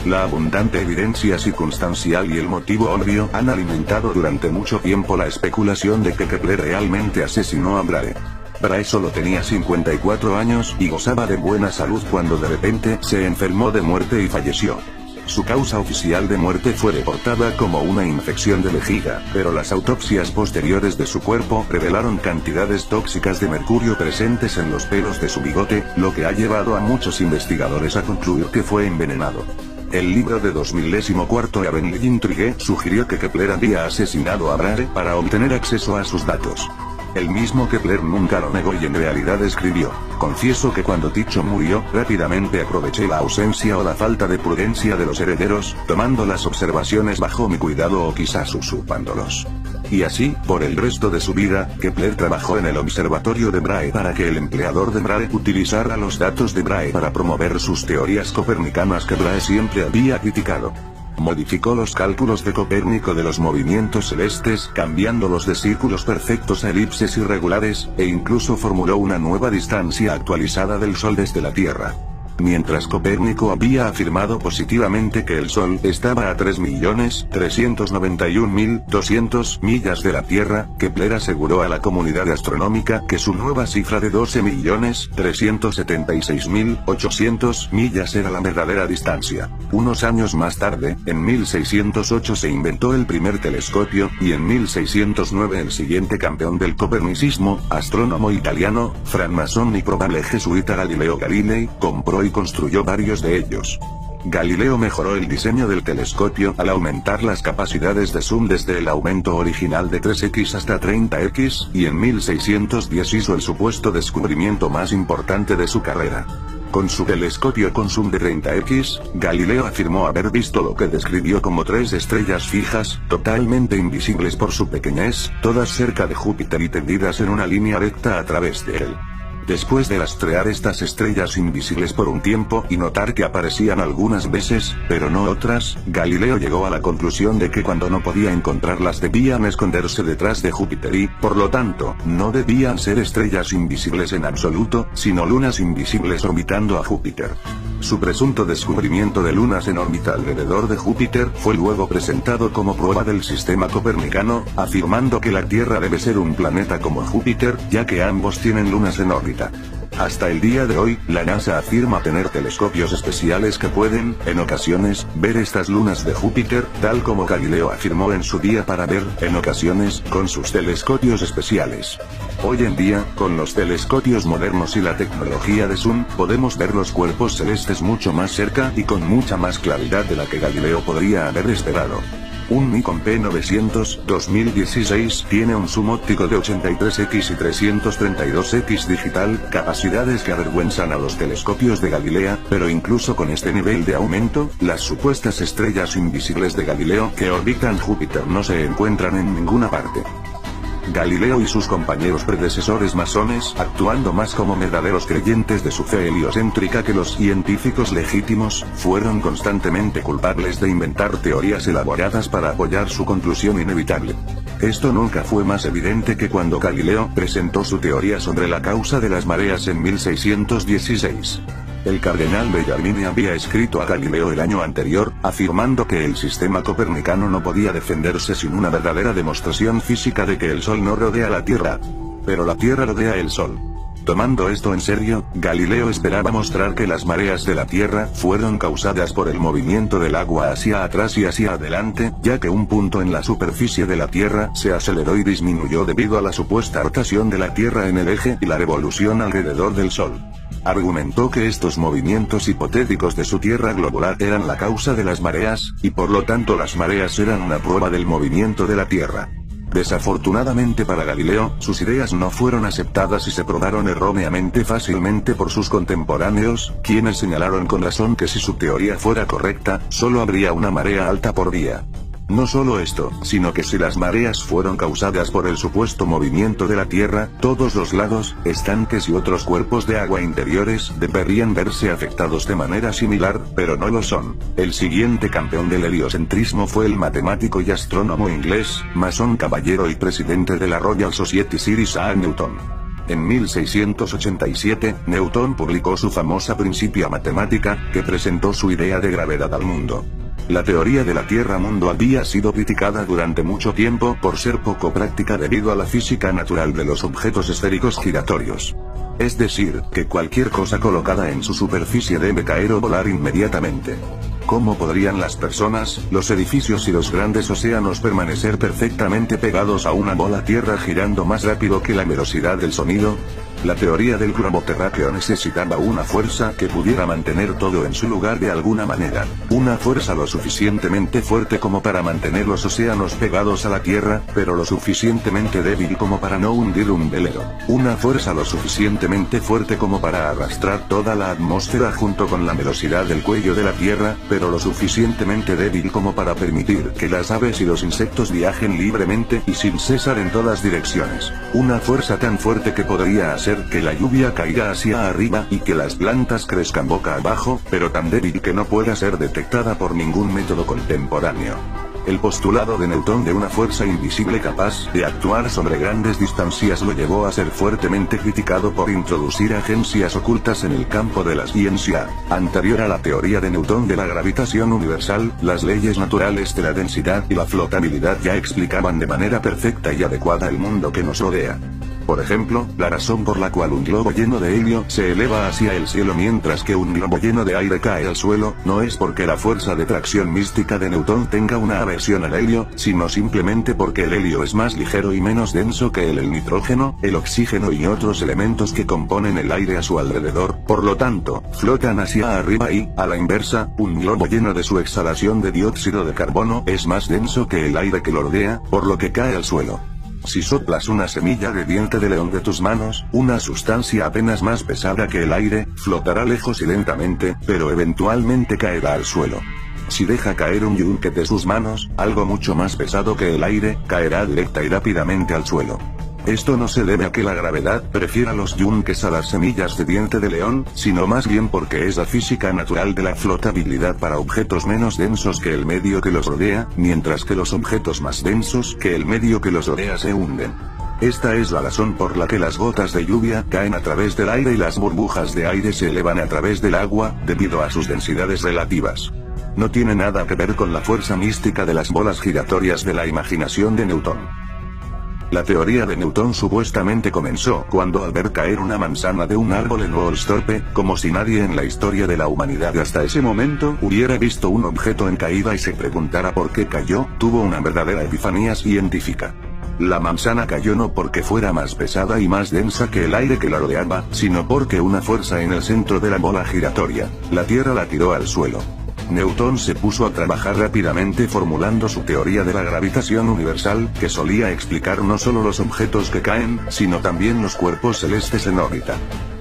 La abundante evidencia circunstancial y el motivo obvio han alimentado durante mucho tiempo la especulación de que Kepler realmente asesinó a Brahe. Brahe solo tenía 54 años y gozaba de buena salud cuando de repente se enfermó de muerte y falleció. Su causa oficial de muerte fue reportada como una infección de vejiga, pero las autopsias posteriores de su cuerpo revelaron cantidades tóxicas de mercurio presentes en los pelos de su bigote, lo que ha llevado a muchos investigadores a concluir que fue envenenado. El libro de 2004 Avenue Intrigue sugirió que Kepler había asesinado a Brahe para obtener acceso a sus datos. El mismo Kepler nunca lo negó y en realidad escribió: confieso que cuando Tycho murió, rápidamente aproveché la ausencia o la falta de prudencia de los herederos, tomando las observaciones bajo mi cuidado o quizás usurpándolos. y así, por el resto de su vida, Kepler trabajó en el observatorio de Brahe para que el empleador de Brahe utilizara los datos de Brahe para promover sus teorías copernicanas que Brahe siempre había criticado. Modificó los cálculos de Copérnico de los movimientos celestes, cambiándolos de círculos perfectos a elipses irregulares, e incluso formuló una nueva distancia actualizada del Sol desde la Tierra. Mientras Copérnico había afirmado positivamente que el Sol estaba a 3.391.200 millas de la Tierra, Kepler aseguró a la comunidad astronómica que su nueva cifra de 12.376.800 millas era la verdadera distancia. Unos años más tarde, en 1608 se inventó el primer telescopio, y en 1609 el siguiente campeón del copernicismo, astrónomo italiano, francmasón y probable jesuita Galileo Galilei, compró y construyó varios de ellos. Galileo mejoró el diseño del telescopio al aumentar las capacidades de zoom desde el aumento original de 3x hasta 30x, y en 1610 hizo el supuesto descubrimiento más importante de su carrera. Con su telescopio con zoom de 30x, Galileo afirmó haber visto lo que describió como 3 estrellas fijas, totalmente invisibles por su pequeñez, todas cerca de Júpiter y tendidas en una línea recta a través de él. Después de rastrear estas estrellas invisibles por un tiempo y notar que aparecían algunas veces, pero no otras, Galileo llegó a la conclusión de que cuando no podía encontrarlas debían esconderse detrás de Júpiter y, por lo tanto, no debían ser estrellas invisibles en absoluto, sino lunas invisibles orbitando a Júpiter. Su presunto descubrimiento de lunas en órbita alrededor de Júpiter fue luego presentado como prueba del sistema copernicano, afirmando que la Tierra debe ser un planeta como Júpiter, ya que ambos tienen lunas en órbita. Hasta el día de hoy, la NASA afirma tener telescopios especiales que pueden, en ocasiones, ver estas lunas de Júpiter, tal como Galileo afirmó en su día para ver, en ocasiones, con sus telescopios especiales. Hoy en día, con los telescopios modernos y la tecnología de zoom, podemos ver los cuerpos celestes mucho más cerca y con mucha más claridad de la que Galileo podría haber esperado. Un Nikon P900 2016 tiene un zoom óptico de 83x y 332x digital, capacidades que avergüenzan a los telescopios de Galilea, pero incluso con este nivel de aumento, las supuestas estrellas invisibles de Galileo que orbitan Júpiter no se encuentran en ninguna parte. Galileo y sus compañeros predecesores masones, actuando más como verdaderos creyentes de su fe heliocéntrica que los científicos legítimos, fueron constantemente culpables de inventar teorías elaboradas para apoyar su conclusión inevitable. Esto nunca fue más evidente que cuando Galileo presentó su teoría sobre la causa de las mareas en 1616. El cardenal Bellarmine había escrito a Galileo el año anterior, afirmando que el sistema copernicano no podía defenderse sin una verdadera demostración física de que el Sol no rodea la Tierra. Pero la Tierra rodea el Sol. Tomando esto en serio, Galileo esperaba mostrar que las mareas de la Tierra fueron causadas por el movimiento del agua hacia atrás y hacia adelante, ya que un punto en la superficie de la Tierra se aceleró y disminuyó debido a la supuesta rotación de la Tierra en el eje y la revolución alrededor del Sol. Argumentó que estos movimientos hipotéticos de su Tierra globular eran la causa de las mareas, y por lo tanto las mareas eran una prueba del movimiento de la Tierra. Desafortunadamente para Galileo, sus ideas no fueron aceptadas y se probaron erróneamente fácilmente por sus contemporáneos, quienes señalaron con razón que si su teoría fuera correcta, solo habría una marea alta por día. No solo esto, sino que si las mareas fueron causadas por el supuesto movimiento de la Tierra, todos los lagos, estanques y otros cuerpos de agua interiores deberían verse afectados de manera similar, pero no lo son. El siguiente campeón del heliocentrismo fue el matemático y astrónomo inglés, masón caballero y presidente de la Royal Society Sir Isaac Newton. En 1687, Newton publicó su famosa Principia Mathematica, que presentó su idea de gravedad al mundo. La teoría de la Tierra-mundo había sido criticada durante mucho tiempo por ser poco práctica debido a la física natural de los objetos esféricos giratorios. Es decir, que cualquier cosa colocada en su superficie debe caer o volar inmediatamente. ¿Cómo podrían las personas, los edificios y los grandes océanos permanecer perfectamente pegados a una bola tierra girando más rápido que la velocidad del sonido? La teoría del globo terráqueo necesitaba una fuerza que pudiera mantener todo en su lugar de alguna manera. Una fuerza lo suficientemente fuerte como para mantener los océanos pegados a la Tierra, pero lo suficientemente débil como para no hundir un velero. Una fuerza lo suficientemente fuerte como para arrastrar toda la atmósfera junto con la velocidad del cuello de la Tierra, pero lo suficientemente débil como para permitir que las aves y los insectos viajen libremente y sin cesar en todas direcciones. Una fuerza tan fuerte que podría hacer que la lluvia caiga hacia arriba y que las plantas crezcan boca abajo, pero tan débil que no pueda ser detectada por ningún método contemporáneo. El postulado de Newton de una fuerza invisible capaz de actuar sobre grandes distancias lo llevó a ser fuertemente criticado por introducir agencias ocultas en el campo de la ciencia. Anterior a la teoría de Newton de la gravitación universal, las leyes naturales de la densidad y la flotabilidad ya explicaban de manera perfecta y adecuada el mundo que nos rodea. Por ejemplo, la razón por la cual un globo lleno de helio se eleva hacia el cielo mientras que un globo lleno de aire cae al suelo, no es porque la fuerza de tracción mística de Newton tenga una aversión al helio, sino simplemente porque el helio es más ligero y menos denso que el nitrógeno, el oxígeno y otros elementos que componen el aire a su alrededor, por lo tanto, flotan hacia arriba y, a la inversa, un globo lleno de su exhalación de dióxido de carbono es más denso que el aire que lo rodea, por lo que cae al suelo. Si soplas una semilla de diente de león de tus manos, una sustancia apenas más pesada que el aire, flotará lejos y lentamente, pero eventualmente caerá al suelo. Si deja caer un yunque de sus manos, algo mucho más pesado que el aire, caerá directa y rápidamente al suelo. Esto no se debe a que la gravedad prefiera los yunques a las semillas de diente de león, sino más bien porque es la física natural de la flotabilidad para objetos menos densos que el medio que los rodea, mientras que los objetos más densos que el medio que los rodea se hunden. Esta es la razón por la que las gotas de lluvia caen a través del aire y las burbujas de aire se elevan a través del agua, debido a sus densidades relativas. No tiene nada que ver con la fuerza mística de las bolas giratorias de la imaginación de Newton. La teoría de Newton supuestamente comenzó cuando al ver caer una manzana de un árbol en Woolsthorpe, como si nadie en la historia de la humanidad hasta ese momento hubiera visto un objeto en caída y se preguntara por qué cayó, tuvo una verdadera epifanía científica. La manzana cayó no porque fuera más pesada y más densa que el aire que la rodeaba, sino porque una fuerza en el centro de la bola giratoria, la Tierra, la tiró al suelo. Newton se puso a trabajar rápidamente formulando su teoría de la gravitación universal, que solía explicar no solo los objetos que caen, sino también los cuerpos celestes en órbita.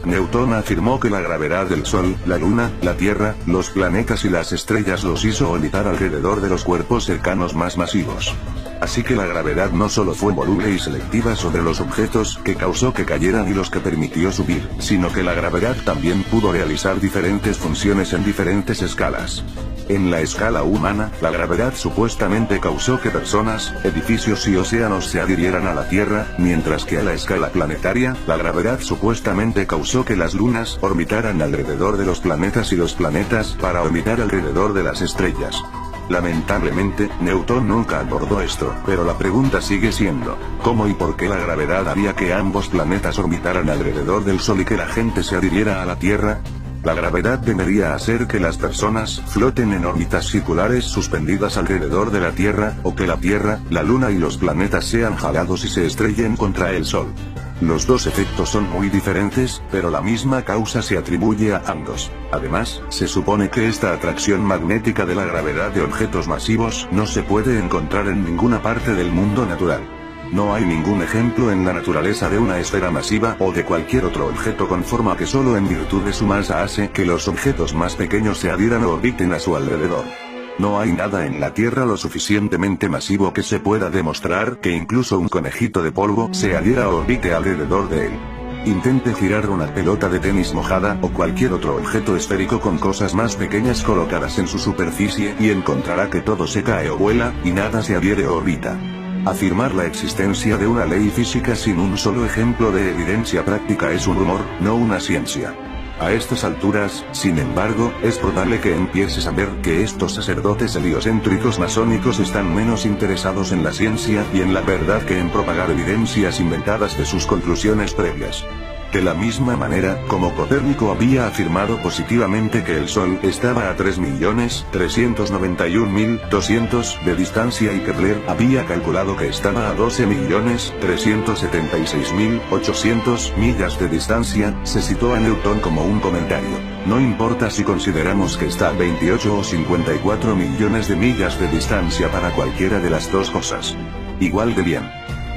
Newton afirmó que la gravedad del Sol, la Luna, la Tierra, los planetas y las estrellas los hizo orbitar alrededor de los cuerpos cercanos más masivos. Así que la gravedad no solo fue voluble y selectiva sobre los objetos que causó que cayeran y los que permitió subir, sino que la gravedad también pudo realizar diferentes funciones en diferentes escalas. En la escala humana, la gravedad supuestamente causó que personas, edificios y océanos se adhirieran a la Tierra, mientras que a la escala planetaria, la gravedad supuestamente causó que las lunas orbitaran alrededor de los planetas y los planetas para orbitar alrededor de las estrellas. Lamentablemente, Newton nunca abordó esto, pero la pregunta sigue siendo, ¿cómo y por qué la gravedad haría que ambos planetas orbitaran alrededor del Sol y que la gente se adhiriera a la Tierra? La gravedad debería hacer que las personas floten en órbitas circulares suspendidas alrededor de la Tierra, o que la Tierra, la Luna y los planetas sean jalados y se estrellen contra el Sol. Los dos efectos son muy diferentes, pero la misma causa se atribuye a ambos. Además, se supone que esta atracción magnética de la gravedad de objetos masivos no se puede encontrar en ninguna parte del mundo natural. No hay ningún ejemplo en la naturaleza de una esfera masiva o de cualquier otro objeto con forma que solo en virtud de su masa hace que los objetos más pequeños se adhieran o orbiten a su alrededor. No hay nada en la Tierra lo suficientemente masivo que se pueda demostrar que incluso un conejito de polvo se adhiera o orbite alrededor de él. Intente girar una pelota de tenis mojada o cualquier otro objeto esférico con cosas más pequeñas colocadas en su superficie y encontrará que todo se cae o vuela, y nada se adhiere o orbita. Afirmar la existencia de una ley física sin un solo ejemplo de evidencia práctica es un rumor, no una ciencia. A estas alturas, sin embargo, es probable que empieces a ver que estos sacerdotes heliocéntricos masónicos están menos interesados en la ciencia y en la verdad que en propagar evidencias inventadas de sus conclusiones previas. De la misma manera, como Copérnico había afirmado positivamente que el Sol estaba a 3.391.200 de distancia y Kepler había calculado que estaba a 12.376.800 millas de distancia, se citó a Newton como un comentario. No importa si consideramos que está a 28 o 54 millones de millas de distancia para cualquiera de las dos cosas. Igual de bien.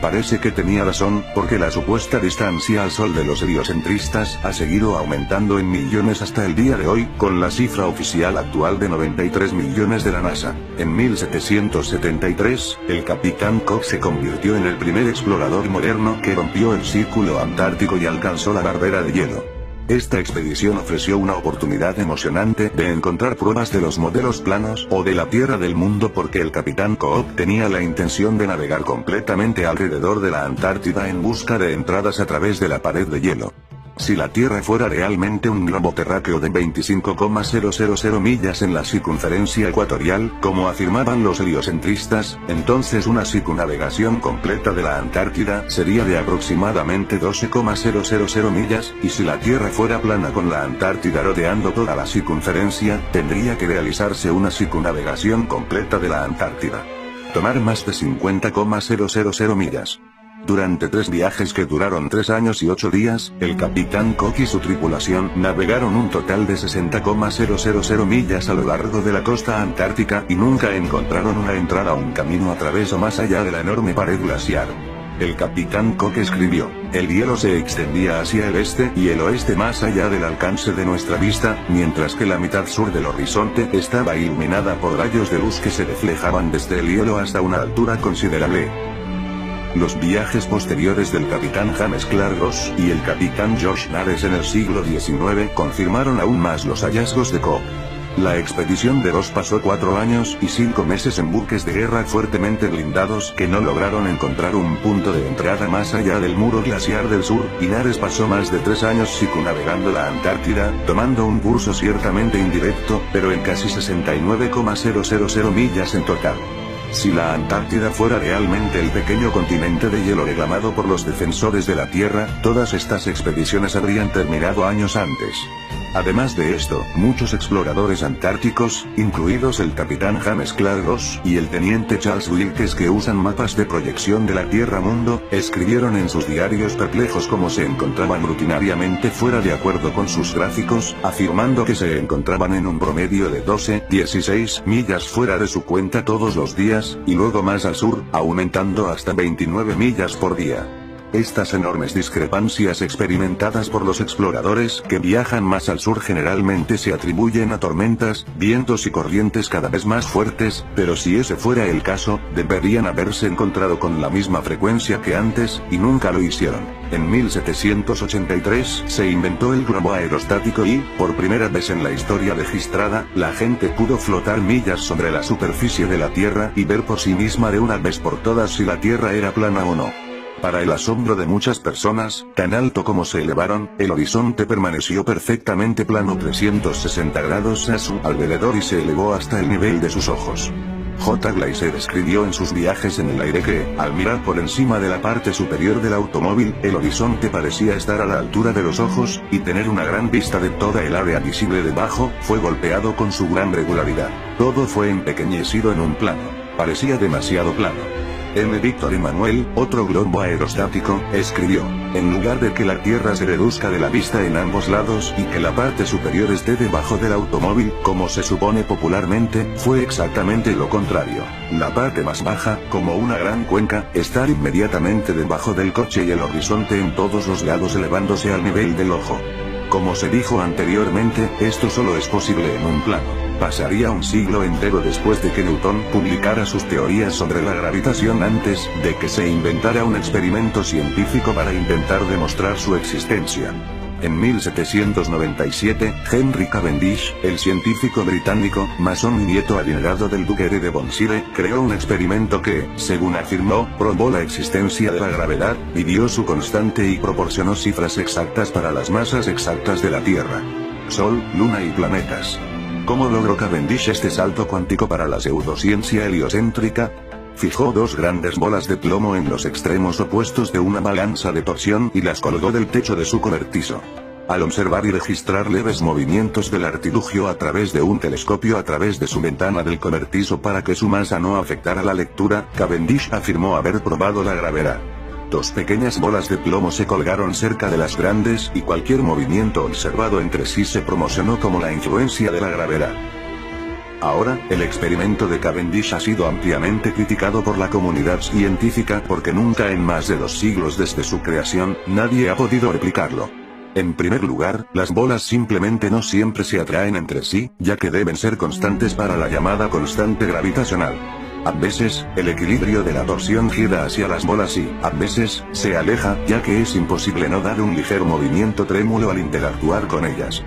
Parece que tenía razón, porque la supuesta distancia al Sol de los heliocentristas ha seguido aumentando en millones hasta el día de hoy, con la cifra oficial actual de 93 millones de la NASA. En 1773, el capitán Cook se convirtió en el primer explorador moderno que rompió el círculo antártico y alcanzó la barrera de hielo. Esta expedición ofreció una oportunidad emocionante de encontrar pruebas de los modelos planos o de la Tierra del mundo porque el capitán Cook tenía la intención de navegar completamente alrededor de la Antártida en busca de entradas a través de la pared de hielo. Si la Tierra fuera realmente un globo terráqueo de 25,000 millas en la circunferencia ecuatorial, como afirmaban los heliocentristas, entonces una circunnavegación completa de la Antártida sería de aproximadamente 12,000 millas, y si la Tierra fuera plana con la Antártida rodeando toda la circunferencia, tendría que realizarse una circunnavegación completa de la Antártida. Tomar más de 50,000 millas. Durante 3 viajes que duraron 3 años y 8 días, el capitán Cook y su tripulación navegaron un total de 60,000 millas a lo largo de la costa antártica y nunca encontraron una entrada o un camino a través o más allá de la enorme pared glaciar. El capitán Cook escribió: el hielo se extendía hacia el este y el oeste más allá del alcance de nuestra vista, mientras que la mitad sur del horizonte estaba iluminada por rayos de luz que se reflejaban desde el hielo hasta una altura considerable. Los viajes posteriores del capitán James Clark Ross y el capitán George Nares en el siglo XIX confirmaron aún más los hallazgos de Cook. La expedición de Ross pasó 4 años y 5 meses en buques de guerra fuertemente blindados que no lograron encontrar un punto de entrada más allá del muro glaciar del sur, y Nares pasó más de 3 años circunnavegando la Antártida, tomando un curso ciertamente indirecto, pero en casi 69,000 millas en total. Si la Antártida fuera realmente el pequeño continente de hielo reclamado por los defensores de la Tierra, todas estas expediciones habrían terminado años antes. Además de esto, muchos exploradores antárticos, incluidos el capitán James Clark Ross y el teniente Charles Wilkes, que usan mapas de proyección de la Tierra-mundo, escribieron en sus diarios perplejos cómo se encontraban rutinariamente fuera de acuerdo con sus gráficos, afirmando que se encontraban en un promedio de 12-16 millas fuera de su cuenta todos los días, y luego más al sur, aumentando hasta 29 millas por día. Estas enormes discrepancias experimentadas por los exploradores que viajan más al sur generalmente se atribuyen a tormentas, vientos y corrientes cada vez más fuertes, pero si ese fuera el caso, deberían haberse encontrado con la misma frecuencia que antes, y nunca lo hicieron. En 1783 se inventó el globo aerostático y, por primera vez en la historia registrada, la gente pudo flotar millas sobre la superficie de la Tierra y ver por sí misma de una vez por todas si la Tierra era plana o no. Para el asombro de muchas personas, tan alto como se elevaron, el horizonte permaneció perfectamente plano 360 grados a su alrededor y se elevó hasta el nivel de sus ojos. J. Glaser escribió en sus viajes en el aire que, al mirar por encima de la parte superior del automóvil, el horizonte parecía estar a la altura de los ojos, y tener una gran vista de toda el área visible debajo, fue golpeado con su gran regularidad. Todo fue empequeñecido en un plano. Parecía demasiado plano. M. Víctor Emanuel, otro globo aerostático, escribió: en lugar de que la Tierra se reduzca de la vista en ambos lados y que la parte superior esté debajo del automóvil, como se supone popularmente, fue exactamente lo contrario. La parte más baja, como una gran cuenca, está inmediatamente debajo del coche y el horizonte en todos los lados elevándose al nivel del ojo. Como se dijo anteriormente, esto solo es posible en un plano. Pasaría un siglo entero después de que Newton publicara sus teorías sobre la gravitación antes de que se inventara un experimento científico para intentar demostrar su existencia. En 1797, Henry Cavendish, el científico británico, masón y nieto adinerado del duque de Devonshire, creó un experimento que, según afirmó, probó la existencia de la gravedad, midió su constante y proporcionó cifras exactas para las masas exactas de la Tierra, Sol, Luna y planetas. ¿Cómo logró Cavendish este salto cuántico para la pseudociencia heliocéntrica? Fijó dos grandes bolas de plomo en los extremos opuestos de una balanza de torsión y las colgó del techo de su cobertizo. Al observar y registrar leves movimientos del artilugio a través de un telescopio a través de su ventana del cobertizo para que su masa no afectara la lectura, Cavendish afirmó haber probado la gravedad. Dos pequeñas bolas de plomo se colgaron cerca de las grandes y cualquier movimiento observado entre sí se promocionó como la influencia de la gravedad. Ahora, el experimento de Cavendish ha sido ampliamente criticado por la comunidad científica porque nunca en más de 2 siglos desde su creación, nadie ha podido replicarlo. En primer lugar, las bolas simplemente no siempre se atraen entre sí, ya que deben ser constantes para la llamada constante gravitacional. A veces, el equilibrio de la torsión gira hacia las bolas y, a veces, se aleja, ya que es imposible no dar un ligero movimiento trémulo al interactuar con ellas.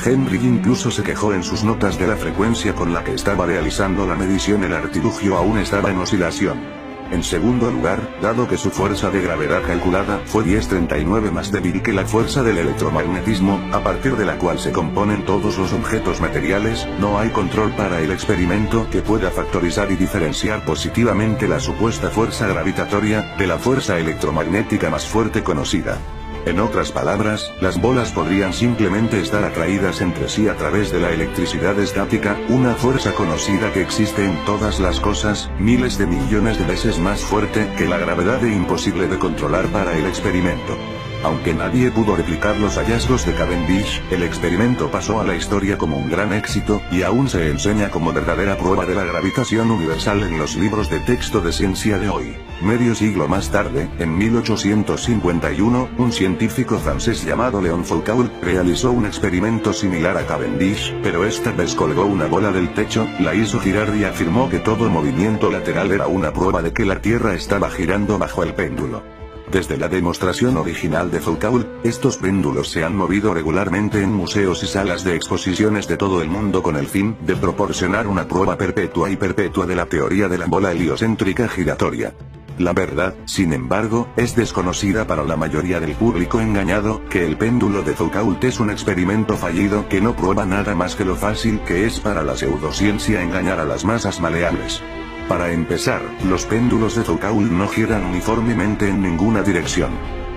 Henry incluso se quejó en sus notas de la frecuencia con la que estaba realizando la medición. El artilugio aún estaba en oscilación. En segundo lugar, dado que su fuerza de gravedad calculada fue 1039 más débil que la fuerza del electromagnetismo, a partir de la cual se componen todos los objetos materiales, no hay control para el experimento que pueda factorizar y diferenciar positivamente la supuesta fuerza gravitatoria de la fuerza electromagnética más fuerte conocida. En otras palabras, las bolas podrían simplemente estar atraídas entre sí a través de la electricidad estática, una fuerza conocida que existe en todas las cosas, miles de millones de veces más fuerte que la gravedad e imposible de controlar para el experimento. Aunque nadie pudo replicar los hallazgos de Cavendish, el experimento pasó a la historia como un gran éxito, y aún se enseña como verdadera prueba de la gravitación universal en los libros de texto de ciencia de hoy. Medio siglo más tarde, en 1851, un científico francés llamado Léon Foucault realizó un experimento similar a Cavendish, pero esta vez colgó una bola del techo, la hizo girar y afirmó que todo movimiento lateral era una prueba de que la Tierra estaba girando bajo el péndulo. Desde la demostración original de Foucault, estos péndulos se han movido regularmente en museos y salas de exposiciones de todo el mundo con el fin de proporcionar una prueba perpetua y perpetua de la teoría de la bola heliocéntrica giratoria. La verdad, sin embargo, es desconocida para la mayoría del público engañado, que el péndulo de Foucault es un experimento fallido que no prueba nada más que lo fácil que es para la pseudociencia engañar a las masas maleables. Para empezar, los péndulos de Foucault no giran uniformemente en ninguna dirección.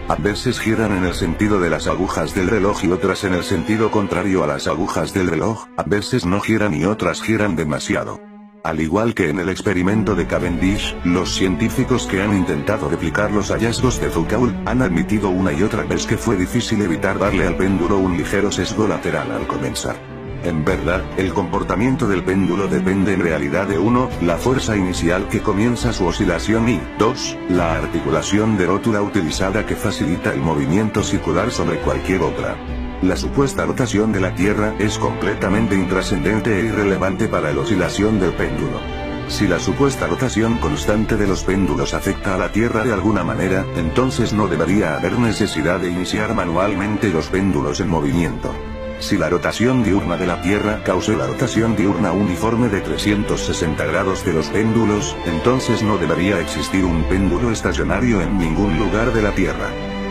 A veces giran en el sentido de las agujas del reloj y otras en el sentido contrario a las agujas del reloj, a veces no giran y otras giran demasiado. Al igual que en el experimento de Cavendish, los científicos que han intentado replicar los hallazgos de Foucault han admitido una y otra vez que fue difícil evitar darle al péndulo un ligero sesgo lateral al comenzar. En verdad, el comportamiento del péndulo depende en realidad de 1, la fuerza inicial que comienza su oscilación y 2, la articulación de rótula utilizada que facilita el movimiento circular sobre cualquier otra. La supuesta rotación de la Tierra es completamente intrascendente e irrelevante para la oscilación del péndulo. Si la supuesta rotación constante de los péndulos afecta a la Tierra de alguna manera, entonces no debería haber necesidad de iniciar manualmente los péndulos en movimiento. Si la rotación diurna de la Tierra causa la rotación diurna uniforme de 360 grados de los péndulos, entonces no debería existir un péndulo estacionario en ningún lugar de la Tierra.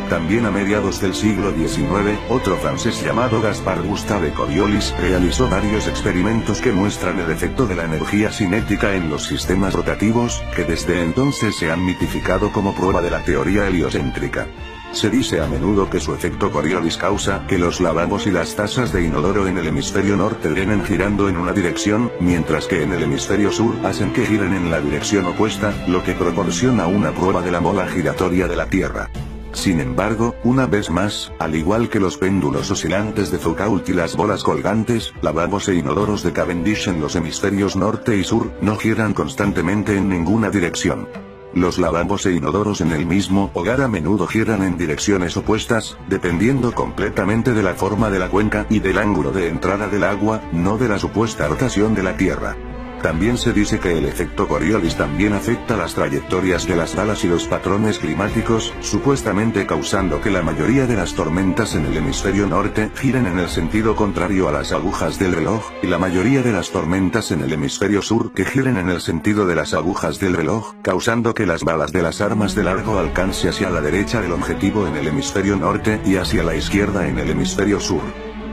También a mediados del siglo XIX, otro francés llamado Gaspard Gustave Coriolis realizó varios experimentos que muestran el efecto de la energía cinética en los sistemas rotativos, que desde entonces se han mitificado como prueba de la teoría heliocéntrica. Se dice a menudo que su efecto Coriolis causa que los lavabos y las tazas de inodoro en el hemisferio norte drenen girando en una dirección, mientras que en el hemisferio sur hacen que giren en la dirección opuesta, lo que proporciona una prueba de la bola giratoria de la Tierra. Sin embargo, una vez más, al igual que los péndulos oscilantes de Foucault y las bolas colgantes, lavabos e inodoros de Cavendish en los hemisferios norte y sur, no giran constantemente en ninguna dirección. Los lavabos e inodoros en el mismo hogar a menudo giran en direcciones opuestas, dependiendo completamente de la forma de la cuenca y del ángulo de entrada del agua, no de la supuesta rotación de la Tierra. También se dice que el efecto Coriolis también afecta las trayectorias de las balas y los patrones climáticos, supuestamente causando que la mayoría de las tormentas en el hemisferio norte giren en el sentido contrario a las agujas del reloj, y la mayoría de las tormentas en el hemisferio sur que giren en el sentido de las agujas del reloj, causando que las balas de las armas de largo alcance hacia la derecha del objetivo en el hemisferio norte y hacia la izquierda en el hemisferio sur.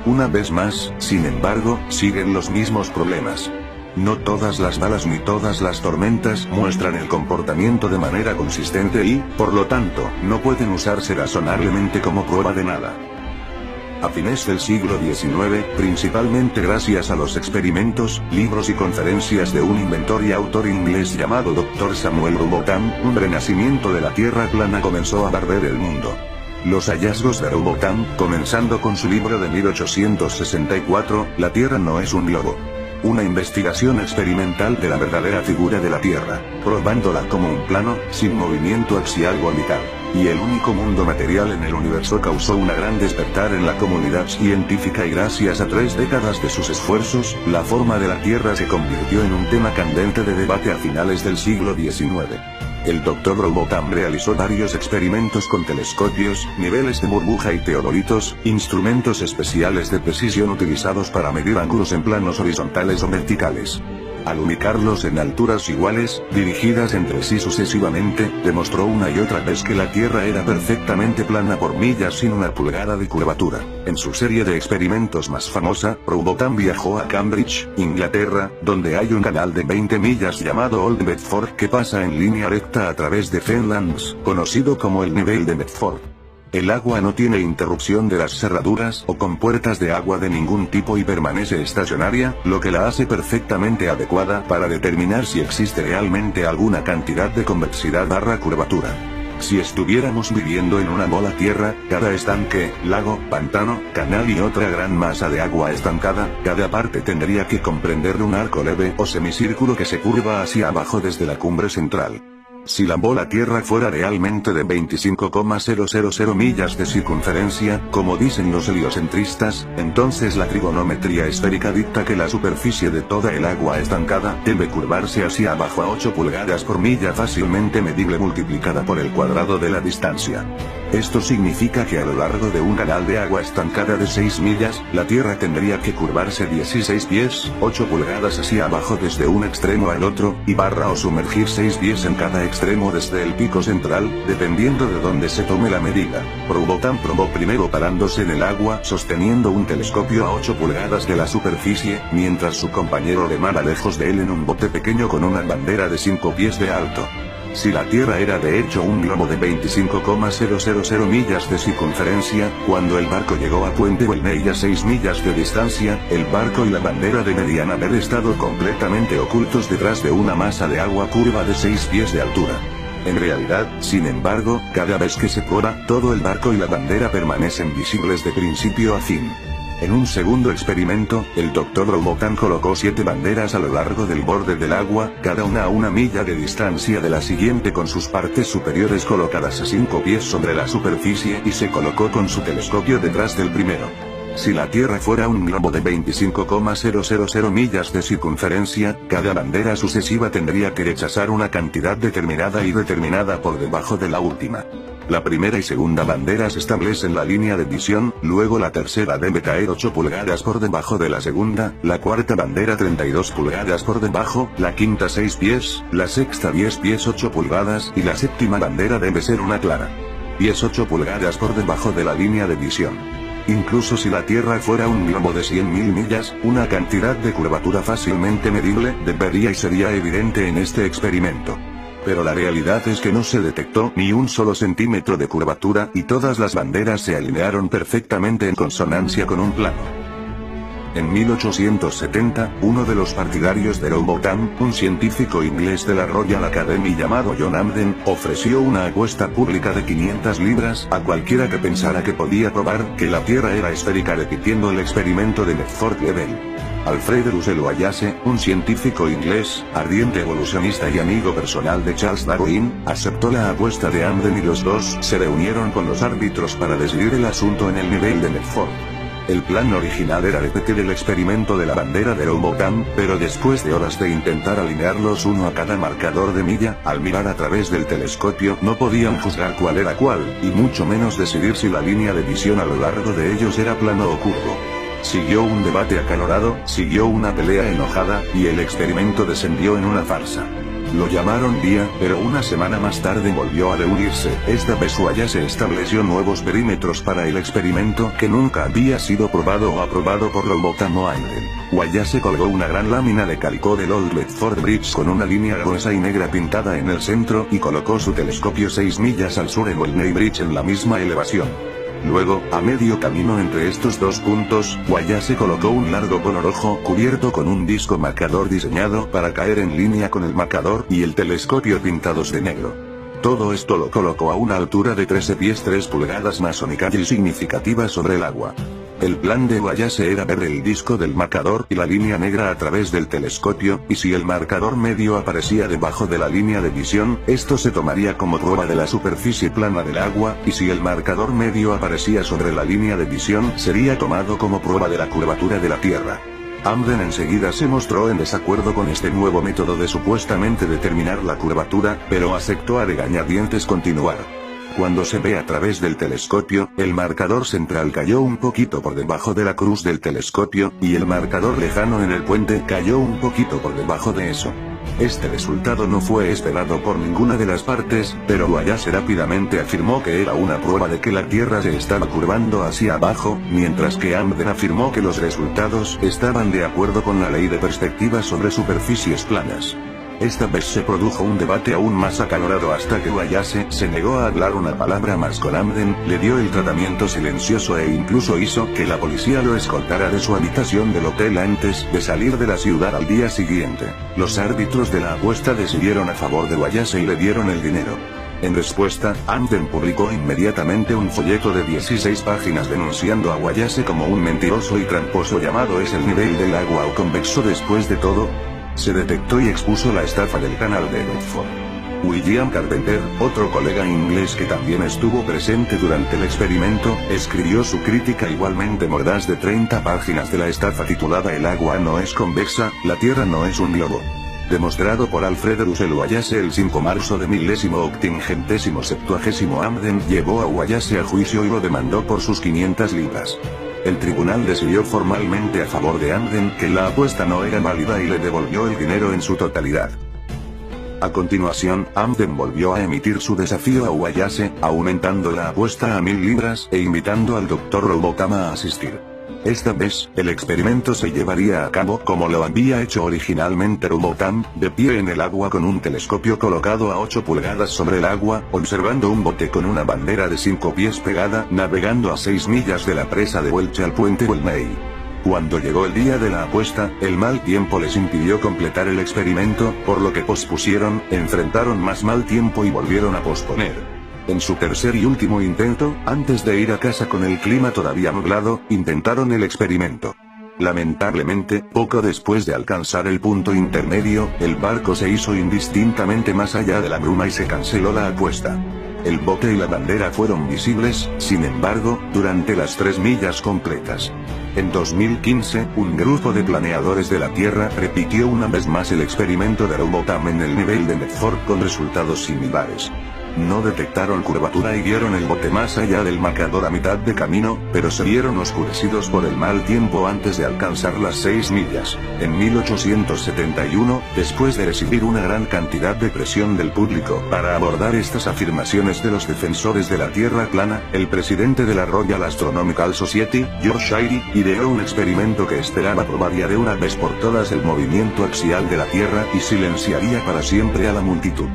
Una vez más, sin embargo, siguen los mismos problemas. No todas las balas ni todas las tormentas muestran el comportamiento de manera consistente y, por lo tanto, no pueden usarse razonablemente como prueba de nada. A fines del siglo XIX, principalmente gracias a los experimentos, libros y conferencias de un inventor y autor inglés llamado Dr. Samuel Rowbotham, un renacimiento de la Tierra plana comenzó a barrer el mundo. Los hallazgos de Rowbotham, comenzando con su libro de 1864, La Tierra no es un globo. Una investigación experimental de la verdadera figura de la Tierra, probándola como un plano, sin movimiento axial o orbital. Y el único mundo material en el universo causó una gran despertar en la comunidad científica y gracias a 3 décadas de sus esfuerzos, la forma de la Tierra se convirtió en un tema candente de debate a finales del siglo XIX. El Dr. Rowbotham realizó varios experimentos con telescopios, niveles de burbuja y teodolitos, instrumentos especiales de precisión utilizados para medir ángulos en planos horizontales o verticales. Al ubicarlos en alturas iguales, dirigidas entre sí sucesivamente, demostró una y otra vez que la Tierra era perfectamente plana por millas sin una pulgada de curvatura. En su serie de experimentos más famosa, Rowbotham viajó a Cambridge, Inglaterra, donde hay un canal de 20 millas llamado Old Bedford que pasa en línea recta a través de Fenlands, conocido como el nivel de Bedford. El agua no tiene interrupción de las cerraduras o compuertas de agua de ningún tipo y permanece estacionaria, lo que la hace perfectamente adecuada para determinar si existe realmente alguna cantidad de convexidad / curvatura. Si estuviéramos viviendo en una bola tierra, cada estanque, lago, pantano, canal y otra gran masa de agua estancada, cada parte tendría que comprender un arco leve o semicírculo que se curva hacia abajo desde la cumbre central. Si la bola tierra fuera realmente de 25,000 millas de circunferencia, como dicen los heliocentristas, entonces la trigonometría esférica dicta que la superficie de toda el agua estancada debe curvarse hacia abajo a 8 pulgadas por milla fácilmente medible multiplicada por el cuadrado de la distancia. Esto significa que a lo largo de un canal de agua estancada de 6 millas, la Tierra tendría que curvarse 16 pies, 8 pulgadas hacia abajo desde un extremo al otro, y o sumergir 6 pies en cada extremo desde el pico central, dependiendo de dónde se tome la medida. Rowbotham probó primero parándose en el agua sosteniendo un telescopio a 8 pulgadas de la superficie, mientras su compañero remaba lejos de él en un bote pequeño con una bandera de 5 pies de alto. Si la Tierra era de hecho un globo de 25,000 millas de circunferencia, cuando el barco llegó a Puente Welney a 6 millas de distancia, el barco y la bandera deberían haber estado completamente ocultos detrás de una masa de agua curva de 6 pies de altura. En realidad, sin embargo, cada vez que se prueba, todo el barco y la bandera permanecen visibles de principio a fin. En un segundo experimento, el Dr. Rowbotham colocó 7 banderas a lo largo del borde del agua, cada una a 1 milla de distancia de la siguiente con sus partes superiores colocadas a 5 pies sobre la superficie y se colocó con su telescopio detrás del primero. Si la Tierra fuera un globo de 25,000 millas de circunferencia, cada bandera sucesiva tendría que rechazar una cantidad determinada y determinada por debajo de la última. La primera y segunda banderas establecen la línea de visión, luego la tercera debe caer 8 pulgadas por debajo de la segunda, la cuarta bandera 32 pulgadas por debajo, la quinta 6 pies, la sexta 10 pies 8 pulgadas y la séptima bandera debe ser una clara. Pies 8 pulgadas por debajo de la línea de visión. Incluso si la Tierra fuera un globo de 100.000 millas, una cantidad de curvatura fácilmente medible debería y sería evidente en este experimento. Pero la realidad es que no se detectó ni un solo centímetro de curvatura y todas las banderas se alinearon perfectamente en consonancia con un plano. En 1870, uno de los partidarios de Rowbotham, un científico inglés de la Royal Academy llamado John Amden, ofreció una apuesta pública de 500 libras a cualquiera que pensara que podía probar que la Tierra era esférica repitiendo el experimento de Bedford-Level. Alfred Russel Wallace, un científico inglés, ardiente evolucionista y amigo personal de Charles Darwin, aceptó la apuesta de Amden y los dos se reunieron con los árbitros para decidir el asunto en el nivel de Bedford. El plan original era repetir el experimento de la bandera de Rowbotham, pero después de horas de intentar alinearlos uno a cada marcador de milla, al mirar a través del telescopio no podían juzgar cuál era cuál, y mucho menos decidir si la línea de visión a lo largo de ellos era plano o curvo. Siguió un debate acalorado, siguió una pelea enojada, y el experimento descendió en una farsa. Lo llamaron día, pero una semana más tarde volvió a reunirse. Esta vez Wallace estableció nuevos perímetros para el experimento que nunca había sido probado o aprobado por Rowbotham o Amden. Wallace colgó una gran lámina de calicó del Old Bedford Bridge con una línea gruesa y negra pintada en el centro y colocó su telescopio 6 millas al sur en Olney Bridge en la misma elevación. Luego, a medio camino entre estos dos puntos, Wallace colocó un largo cono rojo cubierto con un disco marcador diseñado para caer en línea con el marcador y el telescopio pintados de negro. Todo esto lo colocó a una altura de 13 pies 3 pulgadas más única y significativa sobre el agua. El plan de Wallace era ver el disco del marcador y la línea negra a través del telescopio, y si el marcador medio aparecía debajo de la línea de visión, esto se tomaría como prueba de la superficie plana del agua, y si el marcador medio aparecía sobre la línea de visión, sería tomado como prueba de la curvatura de la Tierra. Amden enseguida se mostró en desacuerdo con este nuevo método de supuestamente determinar la curvatura, pero aceptó a regañadientes continuar. Cuando se ve a través del telescopio, el marcador central cayó un poquito por debajo de la cruz del telescopio, y el marcador lejano en el puente cayó un poquito por debajo de eso. Este resultado no fue esperado por ninguna de las partes, pero Wallace rápidamente afirmó que era una prueba de que la Tierra se estaba curvando hacia abajo, mientras que Amden afirmó que los resultados estaban de acuerdo con la ley de perspectiva sobre superficies planas. Esta vez se produjo un debate aún más acalorado hasta que Wallace se negó a hablar una palabra más con Amden, le dio el tratamiento silencioso e incluso hizo que la policía lo escoltara de su habitación del hotel antes de salir de la ciudad al día siguiente. Los árbitros de la apuesta decidieron a favor de Wallace y le dieron el dinero. En respuesta, Amden publicó inmediatamente un folleto de 16 páginas denunciando a Wallace como un mentiroso y tramposo llamado "Es el nivel del agua o convexo después de todo". Se detectó y expuso la estafa del canal de Bedford. William Carpenter, otro colega inglés que también estuvo presente durante el experimento, escribió su crítica igualmente mordaz de 30 páginas de la estafa titulada "El agua no es convexa, la Tierra no es un globo". Demostrado por Alfred Russel Wallace el 5 de marzo de 1870. Amden llevó a Wallace a juicio y lo demandó por sus 500 libras. El tribunal decidió formalmente a favor de Amden que la apuesta no era válida y le devolvió el dinero en su totalidad. A continuación, Amden volvió a emitir su desafío a Wallace, aumentando la apuesta a 1000 libras e invitando al Dr. Rowbotham a asistir. Esta vez, el experimento se llevaría a cabo como lo había hecho originalmente Rowbotham, de pie en el agua con un telescopio colocado a 8 pulgadas sobre el agua, observando un bote con una bandera de 5 pies pegada, navegando a 6 millas de la presa de Welch al puente Olney. Cuando llegó el día de la apuesta, el mal tiempo les impidió completar el experimento, por lo que pospusieron, enfrentaron más mal tiempo y volvieron a posponer. En su tercer y último intento, antes de ir a casa con el clima todavía nublado, intentaron el experimento. Lamentablemente, poco después de alcanzar el punto intermedio, el barco se hizo indistintamente más allá de la bruma y se canceló la apuesta. El bote y la bandera fueron visibles, sin embargo, durante las 3 millas completas. En 2015, un grupo de planeadores de la Tierra repitió una vez más el experimento de Rowbotham en el nivel de Bedford con resultados similares. No detectaron curvatura y vieron el bote más allá del marcador a mitad de camino, pero se vieron oscurecidos por el mal tiempo antes de alcanzar las 6 millas. En 1871, después de recibir una gran cantidad de presión del público para abordar estas afirmaciones de los defensores de la Tierra plana, el presidente de la Royal Astronomical Society, George Airy, ideó un experimento que esperaba probaría de una vez por todas el movimiento axial de la Tierra y silenciaría para siempre a la multitud.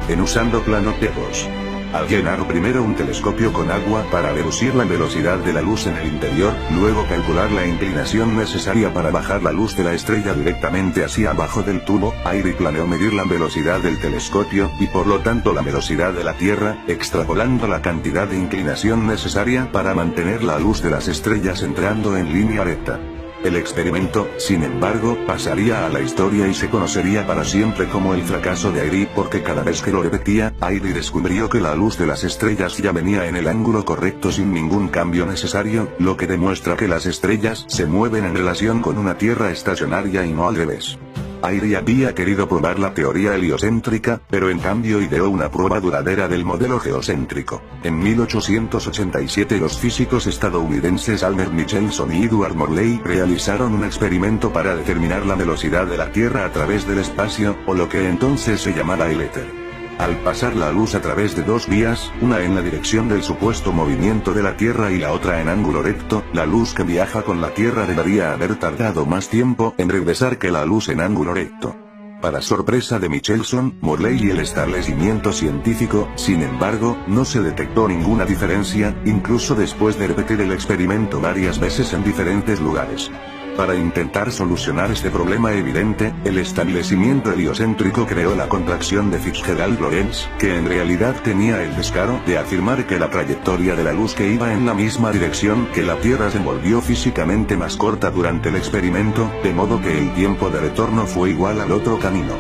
En usando planoteos. Al llenar primero un telescopio con agua para reducir la velocidad de la luz en el interior, luego calcular la inclinación necesaria para bajar la luz de la estrella directamente hacia abajo del tubo, Airy planeó medir la velocidad del telescopio, y por lo tanto la velocidad de la Tierra, extrapolando la cantidad de inclinación necesaria para mantener la luz de las estrellas entrando en línea recta. El experimento, sin embargo, pasaría a la historia y se conocería para siempre como el fracaso de Airy porque cada vez que lo repetía, Airy descubrió que la luz de las estrellas ya venía en el ángulo correcto sin ningún cambio necesario, lo que demuestra que las estrellas se mueven en relación con una Tierra estacionaria y no al revés. Airy había querido probar la teoría heliocéntrica, pero en cambio ideó una prueba duradera del modelo geocéntrico. En 1887 los físicos estadounidenses Albert Michelson y Edward Morley realizaron un experimento para determinar la velocidad de la Tierra a través del espacio, o lo que entonces se llamaba el éter. Al pasar la luz a través de dos vías, una en la dirección del supuesto movimiento de la Tierra y la otra en ángulo recto, la luz que viaja con la Tierra debería haber tardado más tiempo en regresar que la luz en ángulo recto. Para sorpresa de Michelson, Morley y el establecimiento científico, sin embargo, no se detectó ninguna diferencia, incluso después de repetir el experimento varias veces en diferentes lugares. Para intentar solucionar este problema evidente, el establecimiento heliocéntrico creó la contracción de Fitzgerald-Lorentz, que en realidad tenía el descaro de afirmar que la trayectoria de la luz que iba en la misma dirección que la Tierra se volvió físicamente más corta durante el experimento, de modo que el tiempo de retorno fue igual al otro camino.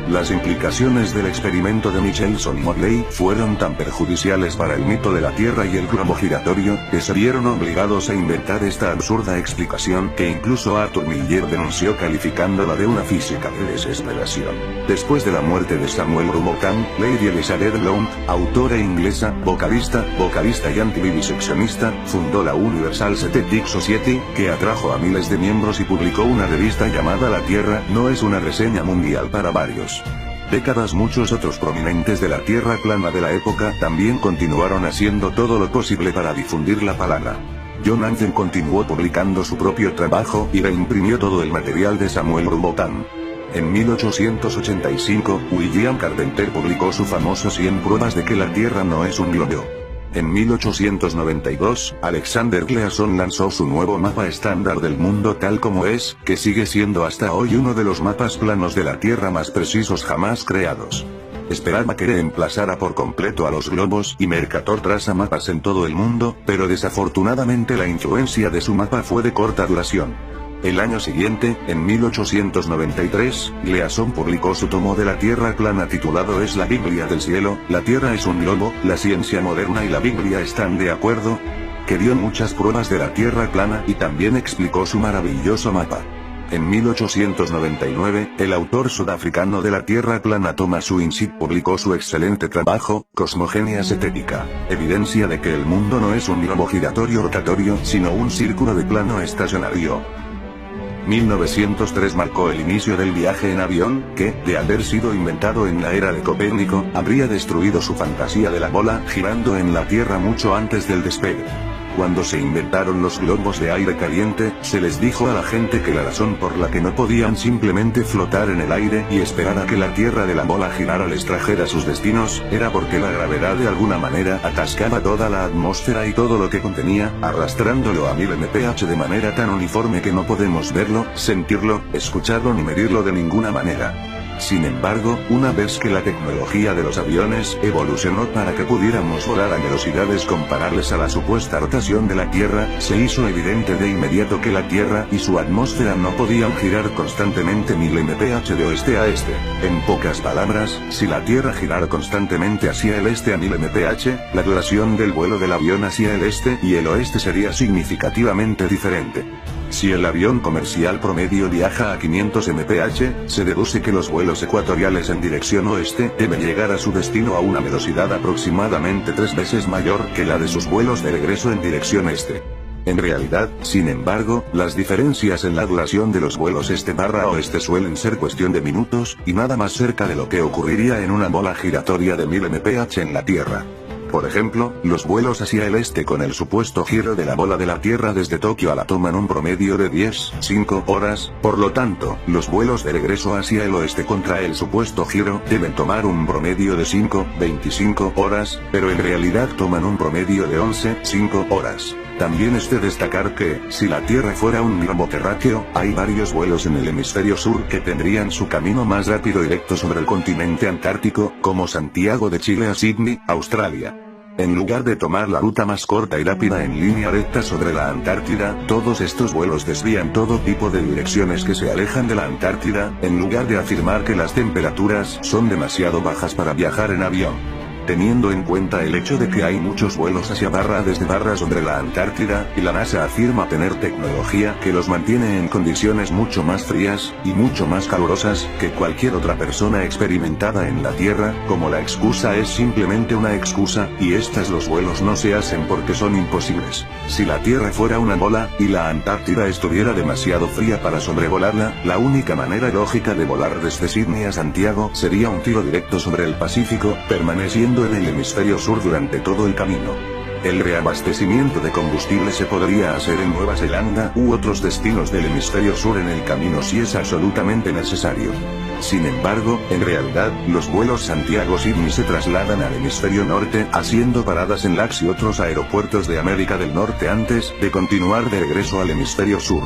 Las implicaciones del experimento de Michelson-Morley fueron tan perjudiciales para el mito de la Tierra y el globo giratorio, que se vieron obligados a inventar esta absurda explicación que incluso Arthur Miller denunció calificándola de una física de desesperación. Después de la muerte de Samuel Rumocam, Lady Elizabeth Blount, autora inglesa, vocalista y anti-viviseccionista, fundó la Universal Aesthetic Society, que atrajo a miles de miembros y publicó una revista llamada La Tierra no es una reseña mundial para varios. Décadas muchos otros prominentes de la Tierra plana de la época también continuaron haciendo todo lo posible para difundir la palabra. John Anzen continuó publicando su propio trabajo y reimprimió todo el material de Samuel Rumocam. En 1885, William Carpenter publicó su famoso 100 pruebas de que la Tierra no es un globo. En 1892, Alexander Gleason lanzó su nuevo mapa estándar del mundo tal como es, que sigue siendo hasta hoy uno de los mapas planos de la Tierra más precisos jamás creados. Esperaba que reemplazara por completo a los globos y Mercator traza mapas en todo el mundo, pero desafortunadamente la influencia de su mapa fue de corta duración. El año siguiente, en 1893, Gleason publicó su tomo de la Tierra plana titulado Es la Biblia del cielo, la Tierra es un globo, la ciencia moderna y la Biblia están de acuerdo, que dio muchas pruebas de la Tierra plana y también explicó su maravilloso mapa. En 1899, el autor sudafricano de la Tierra plana Thomas Winship publicó su excelente trabajo, Cosmogenia Estética, evidencia de que el mundo no es un globo giratorio rotatorio sino un círculo de plano estacionario. 1903 marcó el inicio del viaje en avión, que, de haber sido inventado en la era de Copérnico, habría destruido su fantasía de la bola girando en la Tierra mucho antes del despegue. Cuando se inventaron los globos de aire caliente, se les dijo a la gente que la razón por la que no podían simplemente flotar en el aire y esperar a que la Tierra de la bola girara les trajera sus destinos, era porque la gravedad de alguna manera atascaba toda la atmósfera y todo lo que contenía, arrastrándolo a 1000 mph de manera tan uniforme que no podemos verlo, sentirlo, escucharlo ni medirlo de ninguna manera. Sin embargo, una vez que la tecnología de los aviones evolucionó para que pudiéramos volar a velocidades comparables a la supuesta rotación de la Tierra, se hizo evidente de inmediato que la Tierra y su atmósfera no podían girar constantemente 1000 mph de oeste a este. En pocas palabras, si la Tierra girara constantemente hacia el este a 1000 mph, la duración del vuelo del avión hacia el este y el oeste sería significativamente diferente. Si el avión comercial promedio viaja a 500 mph, se deduce que los vuelos ecuatoriales en dirección oeste deben llegar a su destino a una velocidad aproximadamente 3 veces mayor que la de sus vuelos de regreso en dirección este. En realidad, sin embargo, las diferencias en la duración de los vuelos este/oeste suelen ser cuestión de minutos, y nada más cerca de lo que ocurriría en una bola giratoria de 1000 mph en la Tierra. Por ejemplo, los vuelos hacia el este con el supuesto giro de la bola de la Tierra desde Tokio a la toman un promedio de 10,5 horas, por lo tanto, los vuelos de regreso hacia el oeste contra el supuesto giro deben tomar un promedio de 5,25 horas, pero en realidad toman un promedio de 11,5 horas. También es de destacar que, si la Tierra fuera un globo terráqueo, hay varios vuelos en el hemisferio sur que tendrían su camino más rápido directo sobre el continente antártico, como Santiago de Chile a Sydney, Australia. En lugar de tomar la ruta más corta y rápida en línea recta sobre la Antártida, todos estos vuelos desvían todo tipo de direcciones que se alejan de la Antártida, en lugar de afirmar que las temperaturas son demasiado bajas para viajar en avión. Teniendo en cuenta el hecho de que hay muchos vuelos hacia desde sobre la Antártida, y la NASA afirma tener tecnología que los mantiene en condiciones mucho más frías, y mucho más calurosas, que cualquier otra persona experimentada en la Tierra, como la excusa es simplemente una excusa, y los vuelos no se hacen porque son imposibles. Si la Tierra fuera una bola, y la Antártida estuviera demasiado fría para sobrevolarla, la única manera lógica de volar desde Sydney a Santiago sería un tiro directo sobre el Pacífico, permaneciendo en el hemisferio sur durante todo el camino. El reabastecimiento de combustible se podría hacer en Nueva Zelanda u otros destinos del hemisferio sur en el camino si es absolutamente necesario. Sin embargo, en realidad, los vuelos Santiago-Sydney se trasladan al hemisferio norte, haciendo paradas en LAX y otros aeropuertos de América del Norte antes de continuar de regreso al hemisferio sur.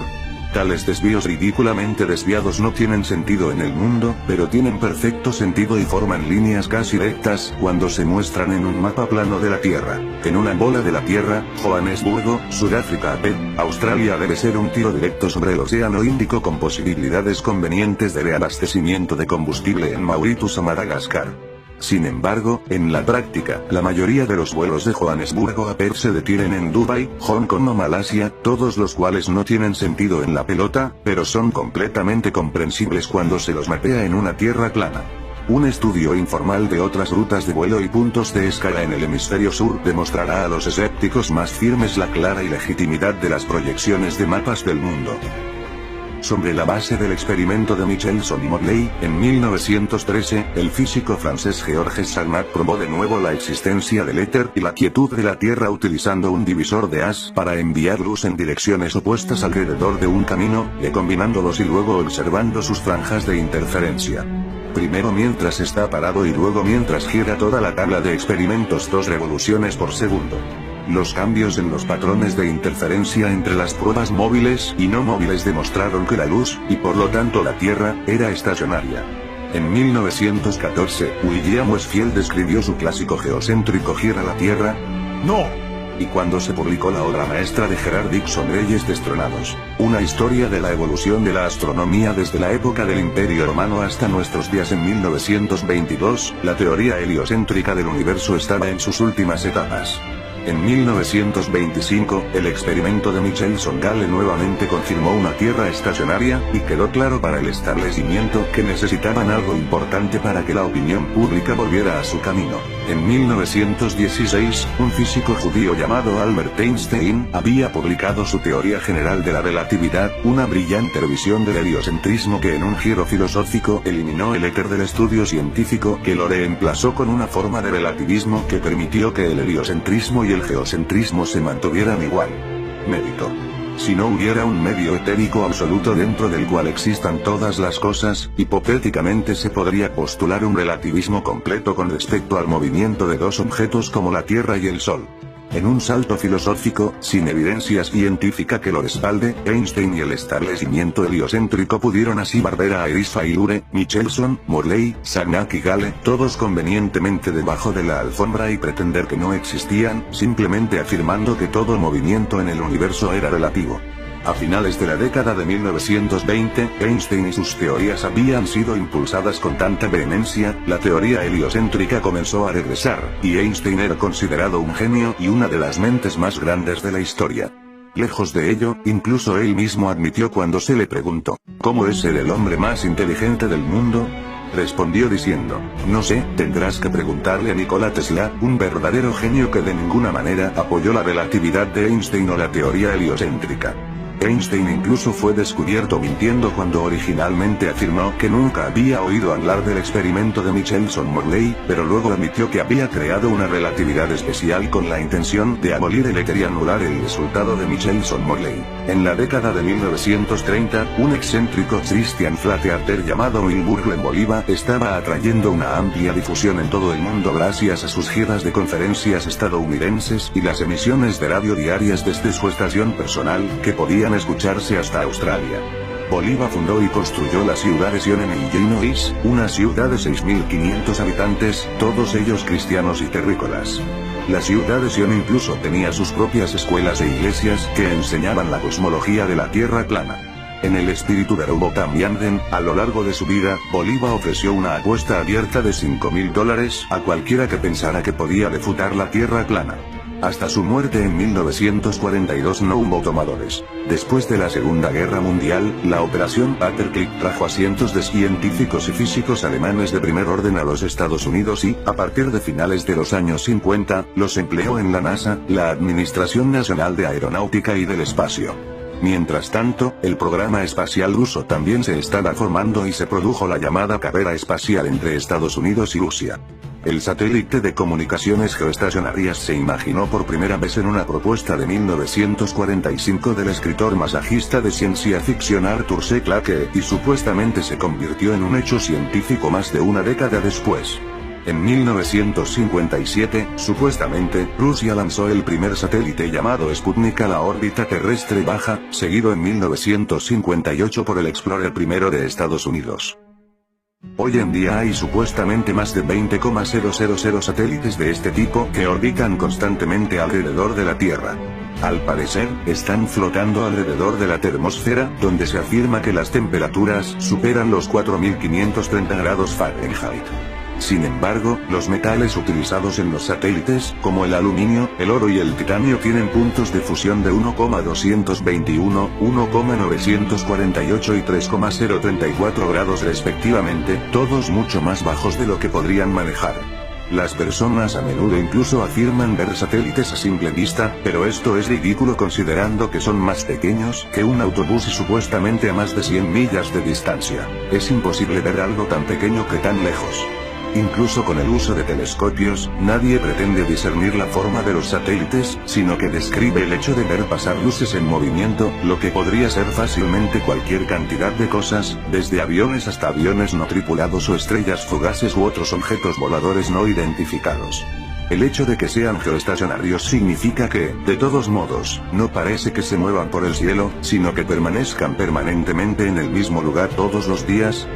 Tales desvíos ridículamente desviados no tienen sentido en el mundo, pero tienen perfecto sentido y forman líneas casi rectas cuando se muestran en un mapa plano de la Tierra. En una bola de la Tierra, Johannesburgo, Sudáfrica a Australia debe ser un tiro directo sobre el Océano Índico con posibilidades convenientes de reabastecimiento de combustible en Mauritius o Madagascar. Sin embargo, en la práctica, la mayoría de los vuelos de Johannesburgo a Perth se detienen en Dubái, Hong Kong o Malasia, todos los cuales no tienen sentido en la pelota, pero son completamente comprensibles cuando se los mapea en una tierra plana. Un estudio informal de otras rutas de vuelo y puntos de escala en el hemisferio sur demostrará a los escépticos más firmes la clara ilegitimidad de las proyecciones de mapas del mundo. Sobre la base del experimento de Michelson-Morley, en 1913, el físico francés Georges Sagnac probó de nuevo la existencia del éter y la quietud de la Tierra utilizando un divisor de haz para enviar luz en direcciones opuestas alrededor de un camino, combinándolos y luego observando sus franjas de interferencia. Primero mientras está parado y luego mientras gira toda la tabla de experimentos 2 revoluciones por segundo. Los cambios en los patrones de interferencia entre las pruebas móviles y no móviles demostraron que la luz, y por lo tanto la Tierra, era estacionaria. En 1914, William Westfield describió su clásico geocéntrico ¿Gira la Tierra? ¡No! Y cuando se publicó la obra maestra de Gerard Dixon Reyes Destronados, una historia de la evolución de la astronomía desde la época del Imperio Romano hasta nuestros días en 1922, la teoría heliocéntrica del universo estaba en sus últimas etapas. En 1925, el experimento de Michelson-Gale nuevamente confirmó una Tierra estacionaria, y quedó claro para el establecimiento que necesitaban algo importante para que la opinión pública volviera a su camino. En 1916, un físico judío llamado Albert Einstein había publicado su teoría general de la relatividad, una brillante revisión del heliocentrismo que en un giro filosófico eliminó el éter del estudio científico que lo reemplazó con una forma de relativismo que permitió que el heliocentrismo y el geocentrismo se mantuvieran igual. Mérito. Si no hubiera un medio etérico absoluto dentro del cual existan todas las cosas, hipotéticamente se podría postular un relativismo completo con respecto al movimiento de dos objetos como la Tierra y el Sol. En un salto filosófico, sin evidencia científica que lo respalde, Einstein y el establecimiento heliocéntrico pudieron así barrer a Iris-Failure, Michelson, Morley, Sagnac y Gale, todos convenientemente debajo de la alfombra y pretender que no existían, simplemente afirmando que todo movimiento en el universo era relativo. A finales de la década de 1920, Einstein y sus teorías habían sido impulsadas con tanta vehemencia, la teoría heliocéntrica comenzó a regresar, y Einstein era considerado un genio y una de las mentes más grandes de la historia. Lejos de ello, incluso él mismo admitió cuando se le preguntó, ¿cómo es ser el hombre más inteligente del mundo? Respondió diciendo, no sé, tendrás que preguntarle a Nikola Tesla, un verdadero genio que de ninguna manera apoyó la relatividad de Einstein o la teoría heliocéntrica. Einstein incluso fue descubierto mintiendo cuando originalmente afirmó que nunca había oído hablar del experimento de Michelson-Morley, pero luego admitió que había creado una relatividad especial con la intención de abolir el éter y anular el resultado de Michelson-Morley. En la década de 1930, un excéntrico Christian Flatheater llamado Milburgo en Bolivia estaba atrayendo una amplia difusión en todo el mundo gracias a sus giras de conferencias estadounidenses y las emisiones de radio diarias desde su estación personal, que podían escucharse hasta Australia. Bolívar fundó y construyó la ciudad de Sion en Illinois, una ciudad de 6.500 habitantes, todos ellos cristianos y terrícolas. La ciudad de Sion incluso tenía sus propias escuelas e iglesias que enseñaban la cosmología de la Tierra plana. En el espíritu de Robotán y Anden, a lo largo de su vida, Bolívar ofreció una apuesta abierta de $5.000 a cualquiera que pensara que podía refutar la Tierra plana. Hasta su muerte en 1942 no hubo tomadores. Después de la Segunda Guerra Mundial, la Operación Paperclip trajo a cientos de científicos y físicos alemanes de primer orden a los Estados Unidos y, a partir de finales de los años 50, los empleó en la NASA, la Administración Nacional de Aeronáutica y del Espacio. Mientras tanto, el programa espacial ruso también se estaba formando y se produjo la llamada carrera espacial entre Estados Unidos y Rusia. El satélite de comunicaciones geoestacionarias se imaginó por primera vez en una propuesta de 1945 del escritor masajista de ciencia ficción Arthur C. Clarke, y supuestamente se convirtió en un hecho científico más de una década después. En 1957, supuestamente, Rusia lanzó el primer satélite llamado Sputnik a la órbita terrestre baja, seguido en 1958 por el Explorer I de Estados Unidos. Hoy en día hay supuestamente más de 20,000 satélites de este tipo que orbitan constantemente alrededor de la Tierra. Al parecer, están flotando alrededor de la termósfera, donde se afirma que las temperaturas superan los 4.530 grados Fahrenheit. Sin embargo, los metales utilizados en los satélites, como el aluminio, el oro y el titanio tienen puntos de fusión de 1,221, 1,948 y 3,034 grados respectivamente, todos mucho más bajos de lo que podrían manejar. Las personas a menudo incluso afirman ver satélites a simple vista, pero esto es ridículo considerando que son más pequeños que un autobús y supuestamente a más de 100 millas de distancia. Es imposible ver algo tan pequeño que tan lejos. Incluso con el uso de telescopios, nadie pretende discernir la forma de los satélites, sino que describe el hecho de ver pasar luces en movimiento, lo que podría ser fácilmente cualquier cantidad de cosas, desde aviones hasta aviones no tripulados o estrellas fugaces u otros objetos voladores no identificados. El hecho de que sean geoestacionarios significa que, de todos modos, no parece que se muevan por el cielo, sino que permanezcan permanentemente en el mismo lugar todos los días.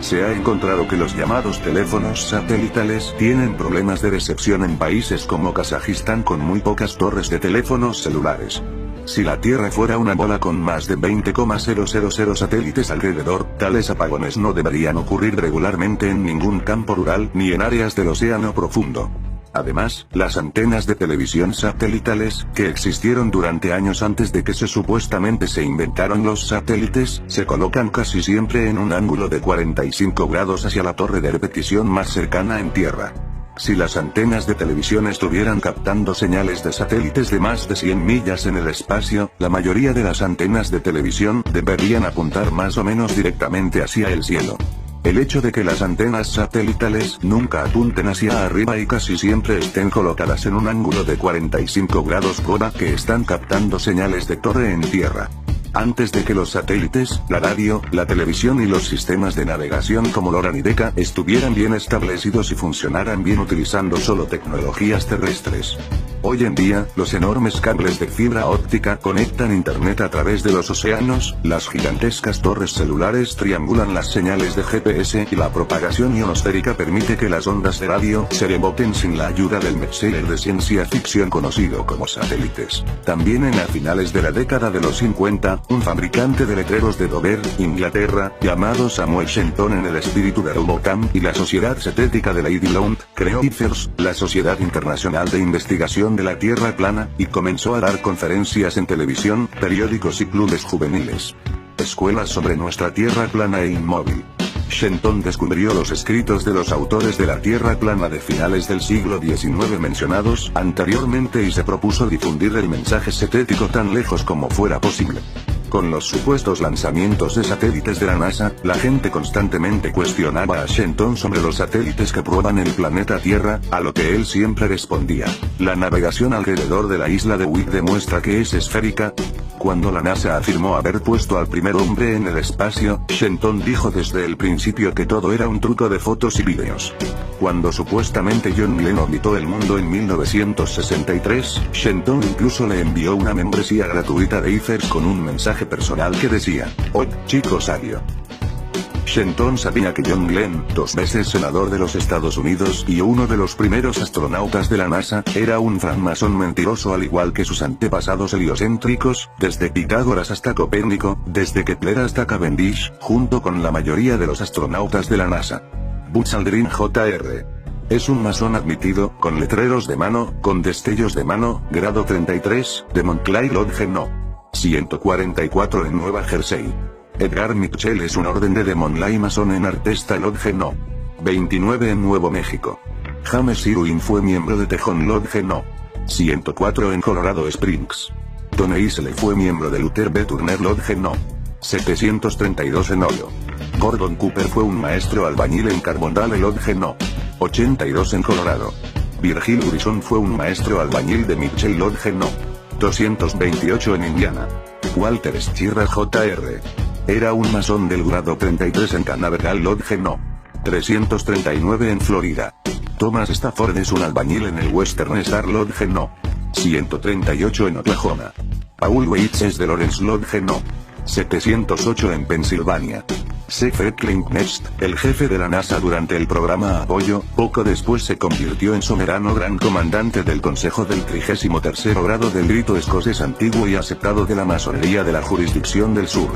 Se ha encontrado que los llamados teléfonos satelitales tienen problemas de recepción en países como Kazajistán con muy pocas torres de teléfonos celulares. Si la Tierra fuera una bola con más de 20,000 satélites alrededor, tales apagones no deberían ocurrir regularmente en ningún campo rural ni en áreas del océano profundo. Además, las antenas de televisión satelitales, que existieron durante años antes de que supuestamente se inventaron los satélites, se colocan casi siempre en un ángulo de 45 grados hacia la torre de repetición más cercana en tierra. Si las antenas de televisión estuvieran captando señales de satélites de más de 100 millas en el espacio, la mayoría de las antenas de televisión deberían apuntar más o menos directamente hacia el cielo. El hecho de que las antenas satelitales nunca apunten hacia arriba y casi siempre estén colocadas en un ángulo de 45 grados prueba que están captando señales de torre en tierra. Antes de que los satélites, la radio, la televisión y los sistemas de navegación como LoRa y Decca estuvieran bien establecidos y funcionaran bien utilizando solo tecnologías terrestres. Hoy en día, los enormes cables de fibra óptica conectan internet a través de los océanos, las gigantescas torres celulares triangulan las señales de GPS y la propagación ionosférica permite que las ondas de radio se reboten sin la ayuda del bestseller de ciencia ficción conocido como satélites. También a finales de la década de los 50, un fabricante de letreros de Dover, Inglaterra, llamado Samuel Shenton en el espíritu de Robotán y la Sociedad Cetética de Lady Lund, creó IFERS, la Sociedad Internacional de Investigación de la Tierra Plana, y comenzó a dar conferencias en televisión, periódicos y clubes juveniles. Escuelas sobre nuestra Tierra plana e inmóvil. Shenton descubrió los escritos de los autores de la Tierra plana de finales del siglo XIX mencionados anteriormente y se propuso difundir el mensaje cetético tan lejos como fuera posible. Con los supuestos lanzamientos de satélites de la NASA, la gente constantemente cuestionaba a Shenton sobre los satélites que prueban el planeta Tierra, a lo que él siempre respondía: la navegación alrededor de la isla de Wick demuestra que es esférica. Cuando la NASA afirmó haber puesto al primer hombre en el espacio, Shenton dijo desde el principio que todo era un truco de fotos y vídeos. Cuando supuestamente John Glenn orbitó el mundo en 1963, Shenton incluso le envió una membresía gratuita de IFERS con un mensaje personal que decía: «Oh, chico sabio». Shenton sabía que John Glenn, 2 veces senador de los Estados Unidos y uno de los primeros astronautas de la NASA, era un francmasón mentiroso al igual que sus antepasados heliocéntricos, desde Pitágoras hasta Copérnico, desde Kepler hasta Cavendish, junto con la mayoría de los astronautas de la NASA. Buzz Aldrin Jr. es un masón admitido, con letreros de mano, con destellos de mano, grado 33, de Montclair Lodge No. 144 en Nueva Jersey. Edgar Mitchell es un orden de Monlay Mason en Artesta Lodge No. 29 en Nuevo México. James Irwin fue miembro de Tejon Lodge No. 104 en Colorado Springs. Don Easley fue miembro de Luther B. Turner Lodge No. 732 en Hoyo. Gordon Cooper fue un maestro albañil en Carbondale Lodge No. 82 en Colorado. Virgil Grison fue un maestro albañil de Mitchell Lodge No. 228 en Indiana. Walter Schirra Jr. era un masón del grado 33 en Canaveral Lodge No. 339 en Florida. Thomas Stafford es un albañil en el Western Star Lodge No. 138 en Oklahoma. Paul Weitz es de Lawrence Lodge No. 708 en Pensilvania. Seth Klingnest, el jefe de la NASA durante el programa Apollo, poco después se convirtió en soberano gran comandante del Consejo del 33º grado del rito escocés antiguo y aceptado de la masonería de la jurisdicción del sur.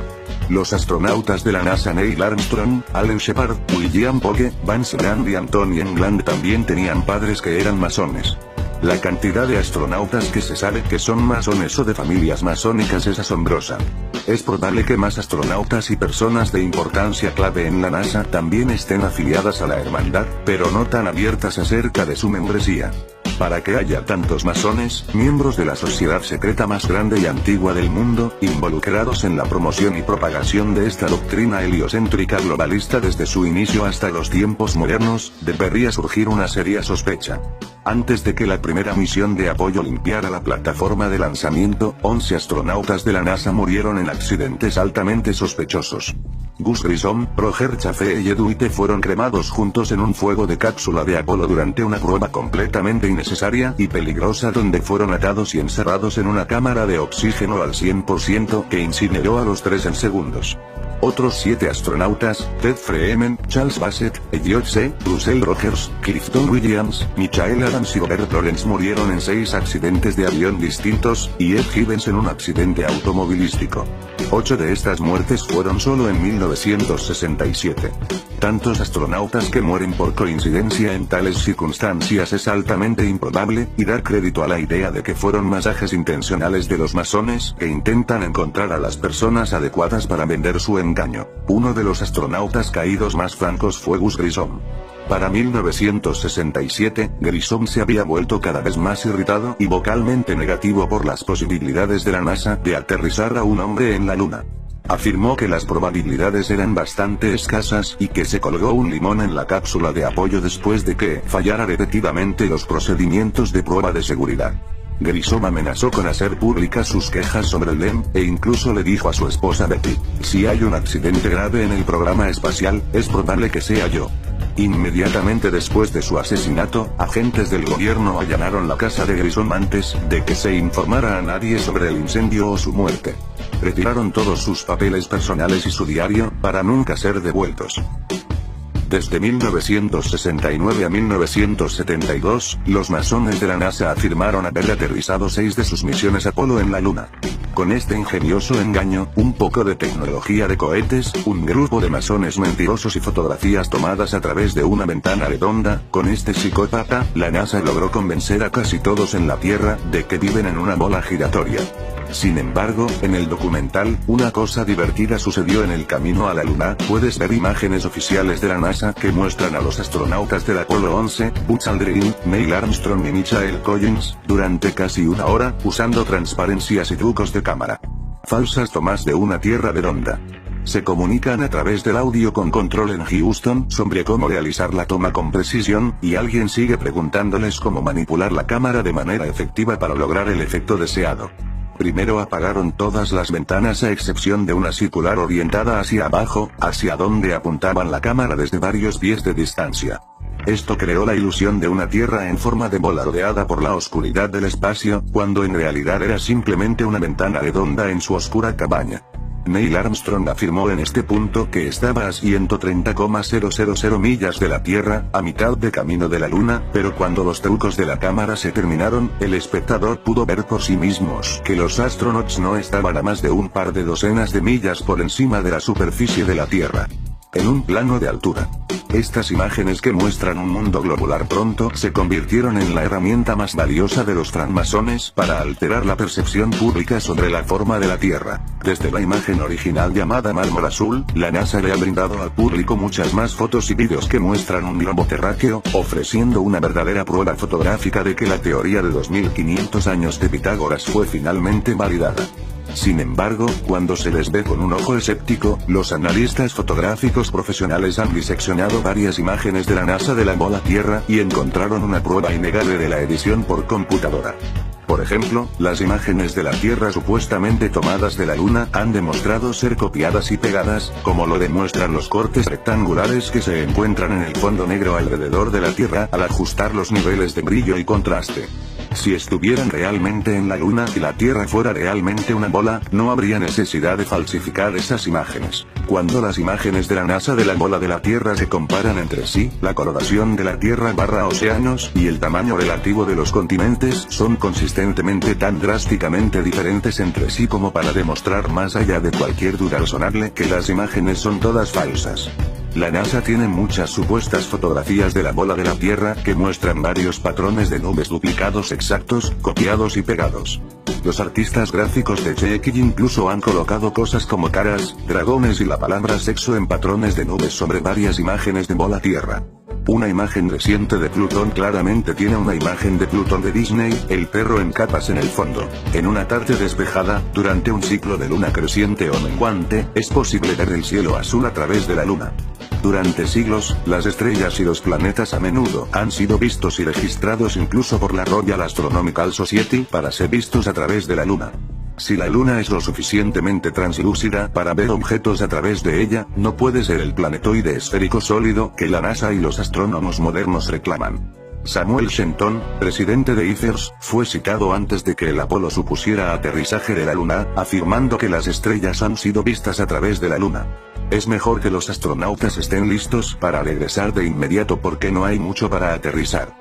Los astronautas de la NASA Neil Armstrong, Alan Shepard, William Pogue, Vance Grant y Anthony England también tenían padres que eran masones. La cantidad de astronautas que se sabe que son masones o de familias masónicas es asombrosa. Es probable que más astronautas y personas de importancia clave en la NASA también estén afiliadas a la hermandad, pero no tan abiertas acerca de su membresía. Para que haya tantos masones, miembros de la sociedad secreta más grande y antigua del mundo, involucrados en la promoción y propagación de esta doctrina heliocéntrica globalista desde su inicio hasta los tiempos modernos, debería surgir una seria sospecha. Antes de que la primera misión de Apollo limpiara la plataforma de lanzamiento, 11 astronautas de la NASA murieron en accidentes altamente sospechosos. Gus Grissom, Roger Chaffee y Ed White fueron cremados juntos en un fuego de cápsula de Apolo durante una prueba completamente innecesaria y peligrosa donde fueron atados y encerrados en una cámara de oxígeno al 100% que incineró a los 3 en segundos. Otros 7 astronautas, Ted Freeman, Charles Bassett, Elliot C., Russell Rogers, Clifton Williams, Michael Adams y Robert Lawrence murieron en 6 accidentes de avión distintos, y Ed Givens en un accidente automovilístico. 8 de estas muertes fueron solo en 1967. Tantos astronautas que mueren por coincidencia en tales circunstancias es altamente improbable, y dar crédito a la idea de que fueron masajes intencionales de los masones que intentan encontrar a las personas adecuadas para vender su engaño. Uno de los astronautas caídos más francos fue Gus Grissom. Para 1967, Grissom se había vuelto cada vez más irritado y vocalmente negativo por las posibilidades de la NASA de aterrizar a un hombre en la Luna. Afirmó que las probabilidades eran bastante escasas y que se colgó un limón en la cápsula de apoyo después de que fallara repetidamente los procedimientos de prueba de seguridad. Grissom amenazó con hacer públicas sus quejas sobre el LEM, e incluso le dijo a su esposa Betty: si hay un accidente grave en el programa espacial, es probable que sea yo. Inmediatamente después de su asesinato, agentes del gobierno allanaron la casa de Grissom antes de que se informara a nadie sobre el incendio o su muerte. Retiraron todos sus papeles personales y su diario, para nunca ser devueltos. Desde 1969 a 1972, los masones de la NASA afirmaron haber aterrizado 6 de sus misiones Apolo en la Luna. Con este ingenioso engaño, un poco de tecnología de cohetes, un grupo de masones mentirosos y fotografías tomadas a través de una ventana redonda, con este psicópata, la NASA logró convencer a casi todos en la Tierra de que viven en una bola giratoria. Sin embargo, en el documental, una cosa divertida sucedió en el camino a la Luna. Puedes ver imágenes oficiales de la NASA que muestran a los astronautas del Apolo 11, Buzz Aldrin, Neil Armstrong y Michael Collins, durante casi una hora, usando transparencias y trucos de cámara. Falsas tomas de una Tierra redonda. Se comunican a través del audio con control en Houston sobre cómo realizar la toma con precisión, y alguien sigue preguntándoles cómo manipular la cámara de manera efectiva para lograr el efecto deseado. Primero apagaron todas las ventanas a excepción de una circular orientada hacia abajo, hacia donde apuntaban la cámara desde varios pies de distancia. Esto creó la ilusión de una Tierra en forma de bola rodeada por la oscuridad del espacio, cuando en realidad era simplemente una ventana redonda en su oscura cabaña. Neil Armstrong afirmó en este punto que estaba a 130,000 millas de la Tierra, a mitad de camino de la Luna, pero cuando los trucos de la cámara se terminaron, el espectador pudo ver por sí mismos que los astronautas no estaban a más de un par de docenas de millas por encima de la superficie de la Tierra. En un plano de altura. Estas imágenes que muestran un mundo globular pronto se convirtieron en la herramienta más valiosa de los francmasones para alterar la percepción pública sobre la forma de la Tierra. Desde la imagen original llamada Mármol Azul, la NASA le ha brindado al público muchas más fotos y vídeos que muestran un globo terráqueo, ofreciendo una verdadera prueba fotográfica de que la teoría de 2500 años de Pitágoras fue finalmente validada. Sin embargo, cuando se les ve con un ojo escéptico, los analistas fotográficos profesionales han diseccionado varias imágenes de la NASA de la bola Tierra y encontraron una prueba innegable de la edición por computadora. Por ejemplo, las imágenes de la Tierra supuestamente tomadas de la Luna han demostrado ser copiadas y pegadas, como lo demuestran los cortes rectangulares que se encuentran en el fondo negro alrededor de la Tierra al ajustar los niveles de brillo y contraste. Si estuvieran realmente en la Luna y la Tierra fuera realmente una bola, no habría necesidad de falsificar esas imágenes. Cuando las imágenes de la NASA de la bola de la Tierra se comparan entre sí, la coloración de la Tierra/océanos y el tamaño relativo de los continentes son consistentemente tan drásticamente diferentes entre sí como para demostrar más allá de cualquier duda razonable que las imágenes son todas falsas. La NASA tiene muchas supuestas fotografías de la bola de la Tierra que muestran varios patrones de nubes duplicados exactos, copiados y pegados. Los artistas gráficos de Chekhov incluso han colocado cosas como caras, dragones y la palabra sexo en patrones de nubes sobre varias imágenes de bola Tierra. Una imagen reciente de Plutón claramente tiene una imagen de Plutón de Disney, el perro en capas en el fondo. En una tarde despejada, durante un ciclo de luna creciente o menguante, es posible ver el cielo azul a través de la luna. Durante siglos, las estrellas y los planetas a menudo han sido vistos y registrados incluso por la Royal Astronomical Society para ser vistos a través de la Luna. Si la Luna es lo suficientemente translúcida para ver objetos a través de ella, no puede ser el planetoide esférico sólido que la NASA y los astrónomos modernos reclaman. Samuel Shenton, presidente de ICERS, fue citado antes de que el Apolo supusiera aterrizaje de la Luna, afirmando que las estrellas han sido vistas a través de la Luna. Es mejor que los astronautas estén listos para regresar de inmediato porque no hay mucho para aterrizar.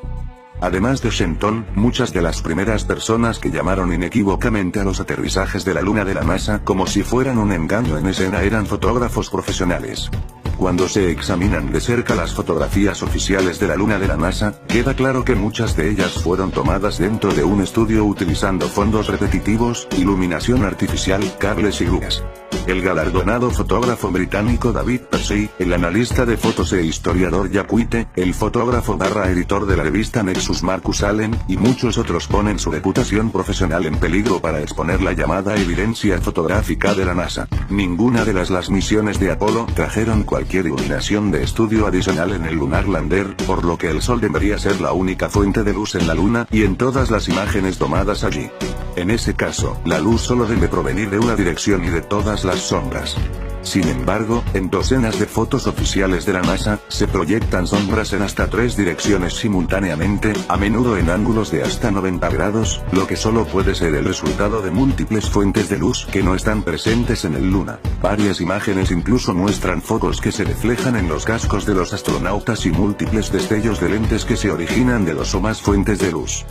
Además de Shenton, muchas de las primeras personas que llamaron inequívocamente a los aterrizajes de la Luna de la NASA como si fueran un engaño en escena eran fotógrafos profesionales. Cuando se examinan de cerca las fotografías oficiales de la Luna de la NASA, queda claro que muchas de ellas fueron tomadas dentro de un estudio utilizando fondos repetitivos, iluminación artificial, cables y grúas. El galardonado fotógrafo británico David Persey, el analista de fotos e historiador Jack White, el fotógrafo/editor de la revista Nexus Marcus Allen, y muchos otros ponen su reputación profesional en peligro para exponer la llamada evidencia fotográfica de la NASA. Ninguna de las misiones de Apolo trajeron cualquier iluminación de estudio adicional en el Lunar Lander, por lo que el Sol debería ser la única fuente de luz en la Luna y en todas las imágenes tomadas allí. En ese caso, la luz solo debe provenir de una dirección y de todas las sombras. Sin embargo, en docenas de fotos oficiales de la NASA, se proyectan sombras en hasta 3 direcciones simultáneamente, a menudo en ángulos de hasta 90 grados, lo que solo puede ser el resultado de múltiples fuentes de luz que no están presentes en el Luna. Varias imágenes incluso muestran focos que se reflejan en los cascos de los astronautas y múltiples destellos de lentes que se originan de 2 o más fuentes de luz.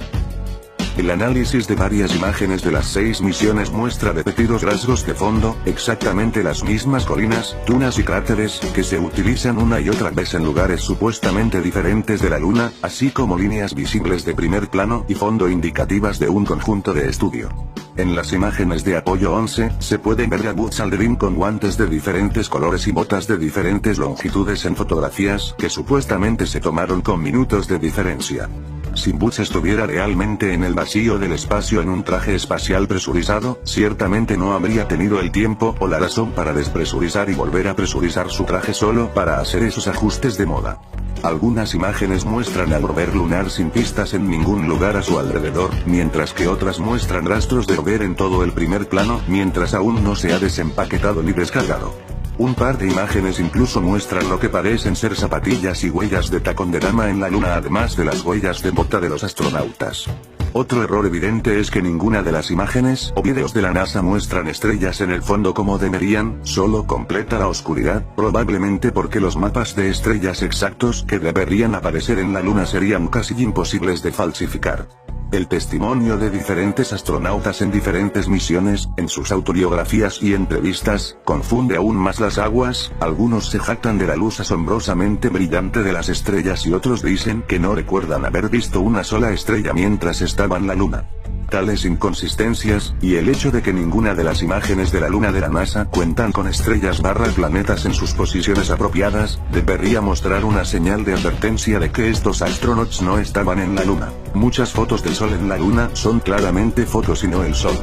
El análisis de varias imágenes de las 6 misiones muestra repetidos rasgos de fondo, exactamente las mismas colinas, dunas y cráteres, que se utilizan una y otra vez en lugares supuestamente diferentes de la Luna, así como líneas visibles de primer plano y fondo indicativas de un conjunto de estudio. En las imágenes de Apolo 11, se puede ver a Buzz Aldrin con guantes de diferentes colores y botas de diferentes longitudes en fotografías que supuestamente se tomaron con minutos de diferencia. Si Buzz estuviera realmente en el vacío del espacio en un traje espacial presurizado, ciertamente no habría tenido el tiempo o la razón para despresurizar y volver a presurizar su traje solo para hacer esos ajustes de moda. Algunas imágenes muestran al rover lunar sin pistas en ningún lugar a su alrededor, mientras que otras muestran rastros de rover en todo el primer plano, mientras aún no se ha desempaquetado ni descargado. Un par de imágenes incluso muestran lo que parecen ser zapatillas y huellas de tacón de dama en la Luna, además de las huellas de bota de los astronautas. Otro error evidente es que ninguna de las imágenes o videos de la NASA muestran estrellas en el fondo como deberían, solo completa la oscuridad, probablemente porque los mapas de estrellas exactos que deberían aparecer en la Luna serían casi imposibles de falsificar. El testimonio de diferentes astronautas en diferentes misiones, en sus autobiografías y entrevistas, confunde aún más las aguas. Algunos se jactan de la luz asombrosamente brillante de las estrellas y otros dicen que no recuerdan haber visto una sola estrella mientras estaban en la Luna. Tales inconsistencias, y el hecho de que ninguna de las imágenes de la Luna de la NASA cuentan con estrellas/planetas en sus posiciones apropiadas, debería mostrar una señal de advertencia de que estos astronautas no estaban en la Luna. Muchas fotos del Sol en la Luna son claramente fotos y no el Sol.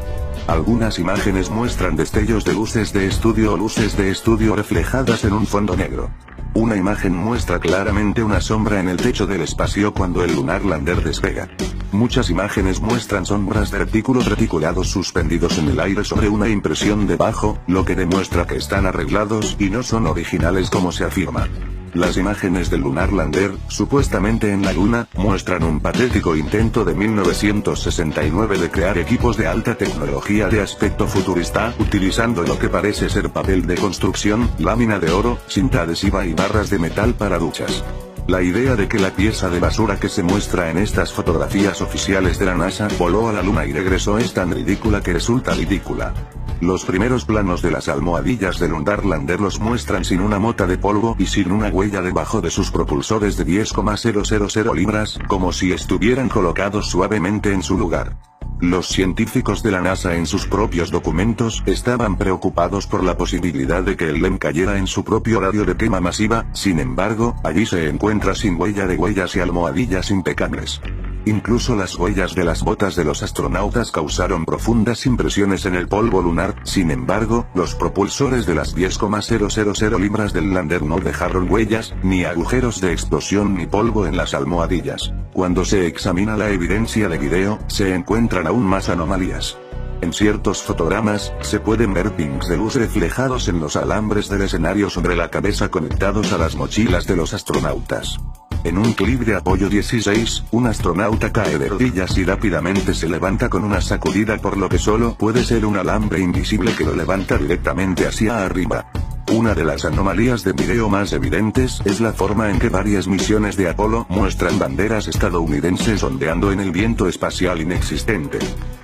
Algunas imágenes muestran destellos de luces de estudio o luces de estudio reflejadas en un fondo negro. Una imagen muestra claramente una sombra en el techo del espacio cuando el Lunar Lander despega. Muchas imágenes muestran sombras de retículos reticulados suspendidos en el aire sobre una impresión debajo, lo que demuestra que están arreglados y no son originales como se afirma. Las imágenes del Lunar Lander, supuestamente en la Luna, muestran un patético intento de 1969 de crear equipos de alta tecnología de aspecto futurista, utilizando lo que parece ser papel de construcción, lámina de oro, cinta adhesiva y barras de metal para duchas. La idea de que la pieza de basura que se muestra en estas fotografías oficiales de la NASA voló a la Luna y regresó es tan ridícula que resulta ridícula. Los primeros planos de las almohadillas del Lunar Lander los muestran sin una mota de polvo y sin una huella debajo de sus propulsores de 10,000 libras, como si estuvieran colocados suavemente en su lugar. Los científicos de la NASA en sus propios documentos estaban preocupados por la posibilidad de que el LEM cayera en su propio radio de quema masiva, sin embargo, allí se encuentra sin huella de huellas y almohadillas impecables. Incluso las huellas de las botas de los astronautas causaron profundas impresiones en el polvo lunar. Sin embargo, los propulsores de las 10,000 libras del lander no dejaron huellas, ni agujeros de explosión ni polvo en las almohadillas. Cuando se examina la evidencia de video, se encuentran aún más anomalías. En ciertos fotogramas, se pueden ver pings de luz reflejados en los alambres del escenario sobre la cabeza conectados a las mochilas de los astronautas. En un clip de Apollo 16, un astronauta cae de rodillas y rápidamente se levanta con una sacudida por lo que solo puede ser un alambre invisible que lo levanta directamente hacia arriba. Una de las anomalías de video más evidentes es la forma en que varias misiones de Apolo muestran banderas estadounidenses ondeando en el viento espacial inexistente.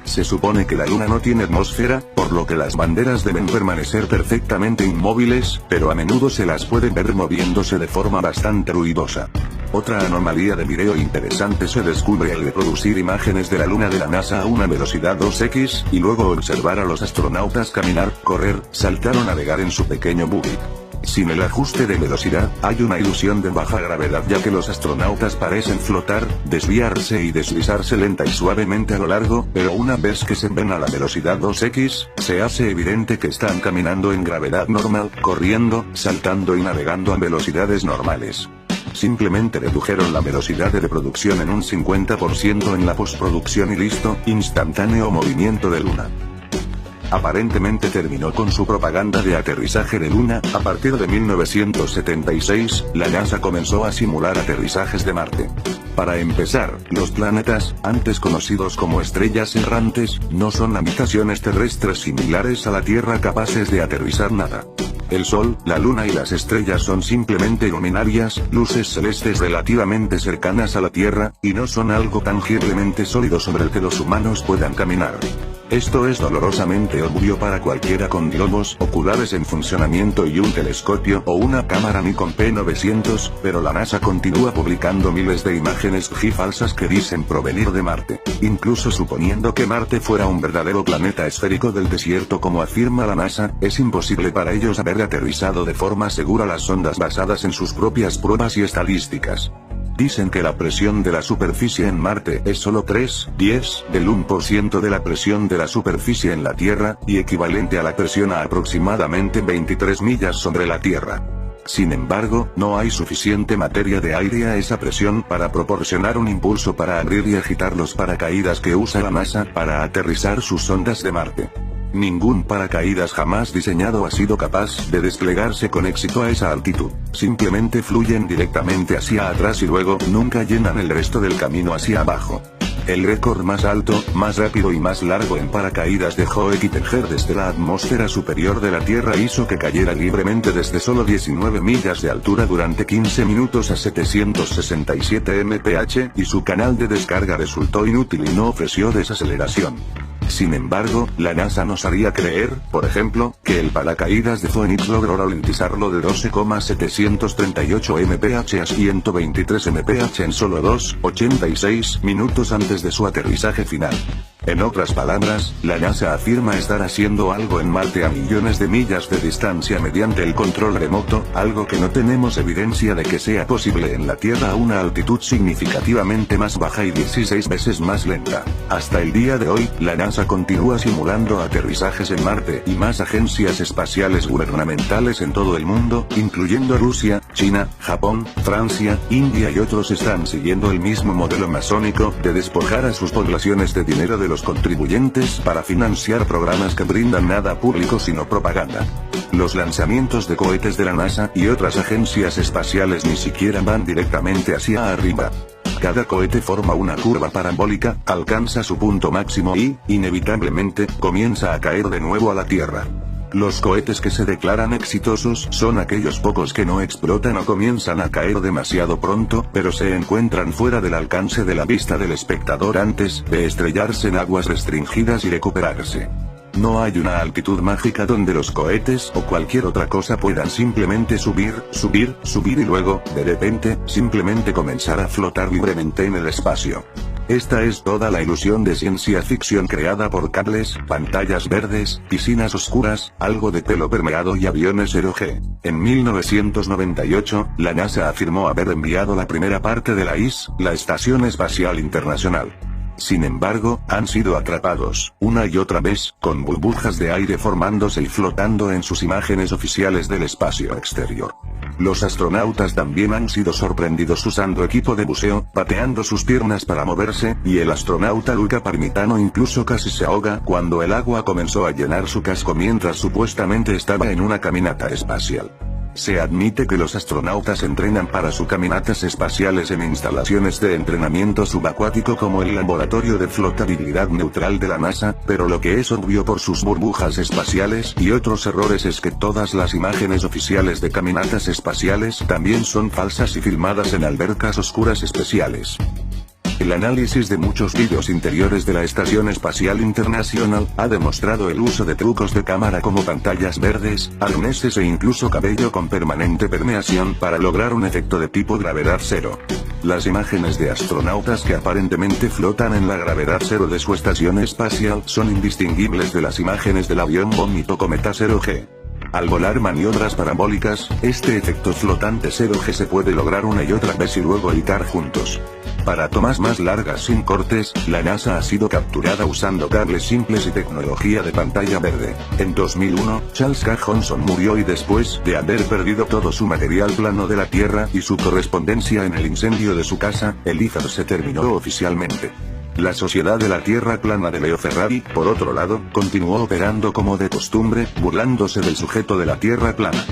Se supone que la Luna no tiene atmósfera, por lo que las banderas deben permanecer perfectamente inmóviles, pero a menudo se las puede ver moviéndose de forma bastante ruidosa. Otra anomalía de video interesante se descubre al reproducir imágenes de la Luna de la NASA a una velocidad 2x, y luego observar a los astronautas caminar, correr, saltar o navegar en su pequeño buggy. Sin el ajuste de velocidad, hay una ilusión de baja gravedad ya que los astronautas parecen flotar, desviarse y deslizarse lenta y suavemente a lo largo, pero una vez que se ven a la velocidad 2x, se hace evidente que están caminando en gravedad normal, corriendo, saltando y navegando a velocidades normales. Simplemente redujeron la velocidad de reproducción en un 50% en la postproducción y listo, instantáneo movimiento de Luna. Aparentemente terminó con su propaganda de aterrizaje de Luna. A partir de 1976, la NASA comenzó a simular aterrizajes de Marte. Para empezar, los planetas, antes conocidos como estrellas errantes, no son habitaciones terrestres similares a la Tierra capaces de aterrizar nada. El Sol, la Luna y las estrellas son simplemente luminarias, luces celestes relativamente cercanas a la Tierra, y no son algo tangiblemente sólido sobre el que los humanos puedan caminar. Esto es dolorosamente obvio para cualquiera con globos oculares en funcionamiento y un telescopio o una cámara Nikon P900, pero la NASA continúa publicando miles de imágenes falsas que dicen provenir de Marte. Incluso suponiendo que Marte fuera un verdadero planeta esférico del desierto como afirma la NASA, es imposible para ellos haber aterrizado de forma segura las sondas basadas en sus propias pruebas y estadísticas. Dicen que la presión de la superficie en Marte es solo 3/10 del 1% de la presión de la superficie en la Tierra, y equivalente a la presión a aproximadamente 23 millas sobre la Tierra. Sin embargo, no hay suficiente materia de aire a esa presión para proporcionar un impulso para abrir y agitar los paracaídas que usa la NASA para aterrizar sus sondas de Marte. Ningún paracaídas jamás diseñado ha sido capaz de desplegarse con éxito a esa altitud. Simplemente fluyen directamente hacia atrás y luego nunca llenan el resto del camino hacia abajo. El récord más alto, más rápido y más largo en paracaídas dejó Kittelher desde la atmósfera superior de la Tierra hizo que cayera libremente desde solo 19 millas de altura durante 15 minutos a 767 mph, y su canal de descarga resultó inútil y no ofreció desaceleración. Sin embargo, la NASA nos haría creer, por ejemplo, que el paracaídas de Phoenix logró ralentizarlo de 12,738 mph a 123 mph en solo 2,86 minutos antes de su aterrizaje final. En otras palabras, la NASA afirma estar haciendo algo en Marte a millones de millas de distancia mediante el control remoto, algo que no tenemos evidencia de que sea posible en la Tierra a una altitud significativamente más baja y 16 veces más lenta. Hasta el día de hoy, la NASA continúa simulando aterrizajes en Marte y más agencias espaciales gubernamentales en todo el mundo, incluyendo Rusia, China, Japón, Francia, India y otros están siguiendo el mismo modelo masónico de despojar a sus poblaciones de dinero de los contribuyentes para financiar programas que brindan nada público sino propaganda. Los lanzamientos de cohetes de la NASA y otras agencias espaciales ni siquiera van directamente hacia arriba. Cada cohete forma una curva parabólica, alcanza su punto máximo y, inevitablemente, comienza a caer de nuevo a la Tierra. Los cohetes que se declaran exitosos son aquellos pocos que no explotan o comienzan a caer demasiado pronto, pero se encuentran fuera del alcance de la vista del espectador antes de estrellarse en aguas restringidas y recuperarse. No hay una altitud mágica donde los cohetes o cualquier otra cosa puedan simplemente subir y luego, de repente, simplemente comenzar a flotar libremente en el espacio. Esta es toda la ilusión de ciencia ficción creada por cables, pantallas verdes, piscinas oscuras, algo de pelo permeado y aviones 0G. En 1998, la NASA afirmó haber enviado la primera parte de la ISS, la Estación Espacial Internacional. Sin embargo, han sido atrapados, una y otra vez, con burbujas de aire formándose y flotando en sus imágenes oficiales del espacio exterior. Los astronautas también han sido sorprendidos usando equipo de buceo, pateando sus piernas para moverse, y el astronauta Luca Parmitano incluso casi se ahoga cuando el agua comenzó a llenar su casco mientras supuestamente estaba en una caminata espacial. Se admite que los astronautas entrenan para sus caminatas espaciales en instalaciones de entrenamiento subacuático como el Laboratorio de Flotabilidad Neutral de la NASA, pero lo que es obvio por sus burbujas espaciales y otros errores es que todas las imágenes oficiales de caminatas espaciales también son falsas y filmadas en albercas oscuras especiales. El análisis de muchos vídeos interiores de la Estación Espacial Internacional ha demostrado el uso de trucos de cámara como pantallas verdes, arneses e incluso cabello con permanente permeación para lograr un efecto de tipo gravedad cero. Las imágenes de astronautas que aparentemente flotan en la gravedad cero de su estación espacial son indistinguibles de las imágenes del avión Vómito Cometa 0G. Al volar maniobras parabólicas, este efecto flotante 0G se puede lograr una y otra vez y luego editar juntos. Para tomas más largas sin cortes, la NASA ha sido capturada usando cables simples y tecnología de pantalla verde. En 2001, Charles K. Johnson murió y después de haber perdido todo su material plano de la Tierra y su correspondencia en el incendio de su casa, el ITER se terminó oficialmente. La Sociedad de la Tierra Plana de Leo Ferrari, por otro lado, continuó operando como de costumbre, burlándose del sujeto de la Tierra plana.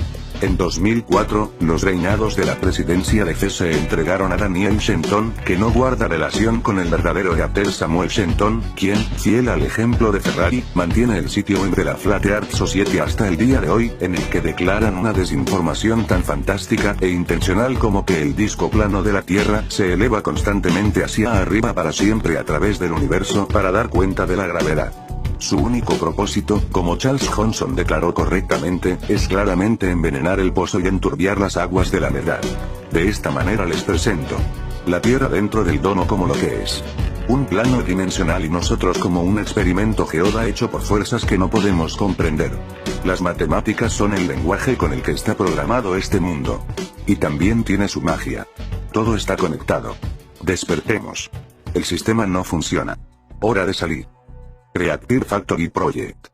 En 2004, los reinados de la presidencia de C se entregaron a Daniel Shenton, que no guarda relación con el verdadero Gator Samuel Shenton, quien, fiel al ejemplo de Ferrari, mantiene el sitio web de la Flat Earth Society hasta el día de hoy, en el que declaran una desinformación tan fantástica e intencional como que el disco plano de la Tierra se eleva constantemente hacia arriba para siempre a través del universo para dar cuenta de la gravedad. Su único propósito, como Charles Johnson declaró correctamente, es claramente envenenar el pozo y enturbiar las aguas de la verdad. De esta manera les presento la Tierra dentro del domo como lo que es. Un plano dimensional y nosotros como un experimento geoda hecho por fuerzas que no podemos comprender. Las matemáticas son el lenguaje con el que está programado este mundo. Y también tiene su magia. Todo está conectado. Despertemos. El sistema no funciona. Hora de salir. Reactive Factory Project.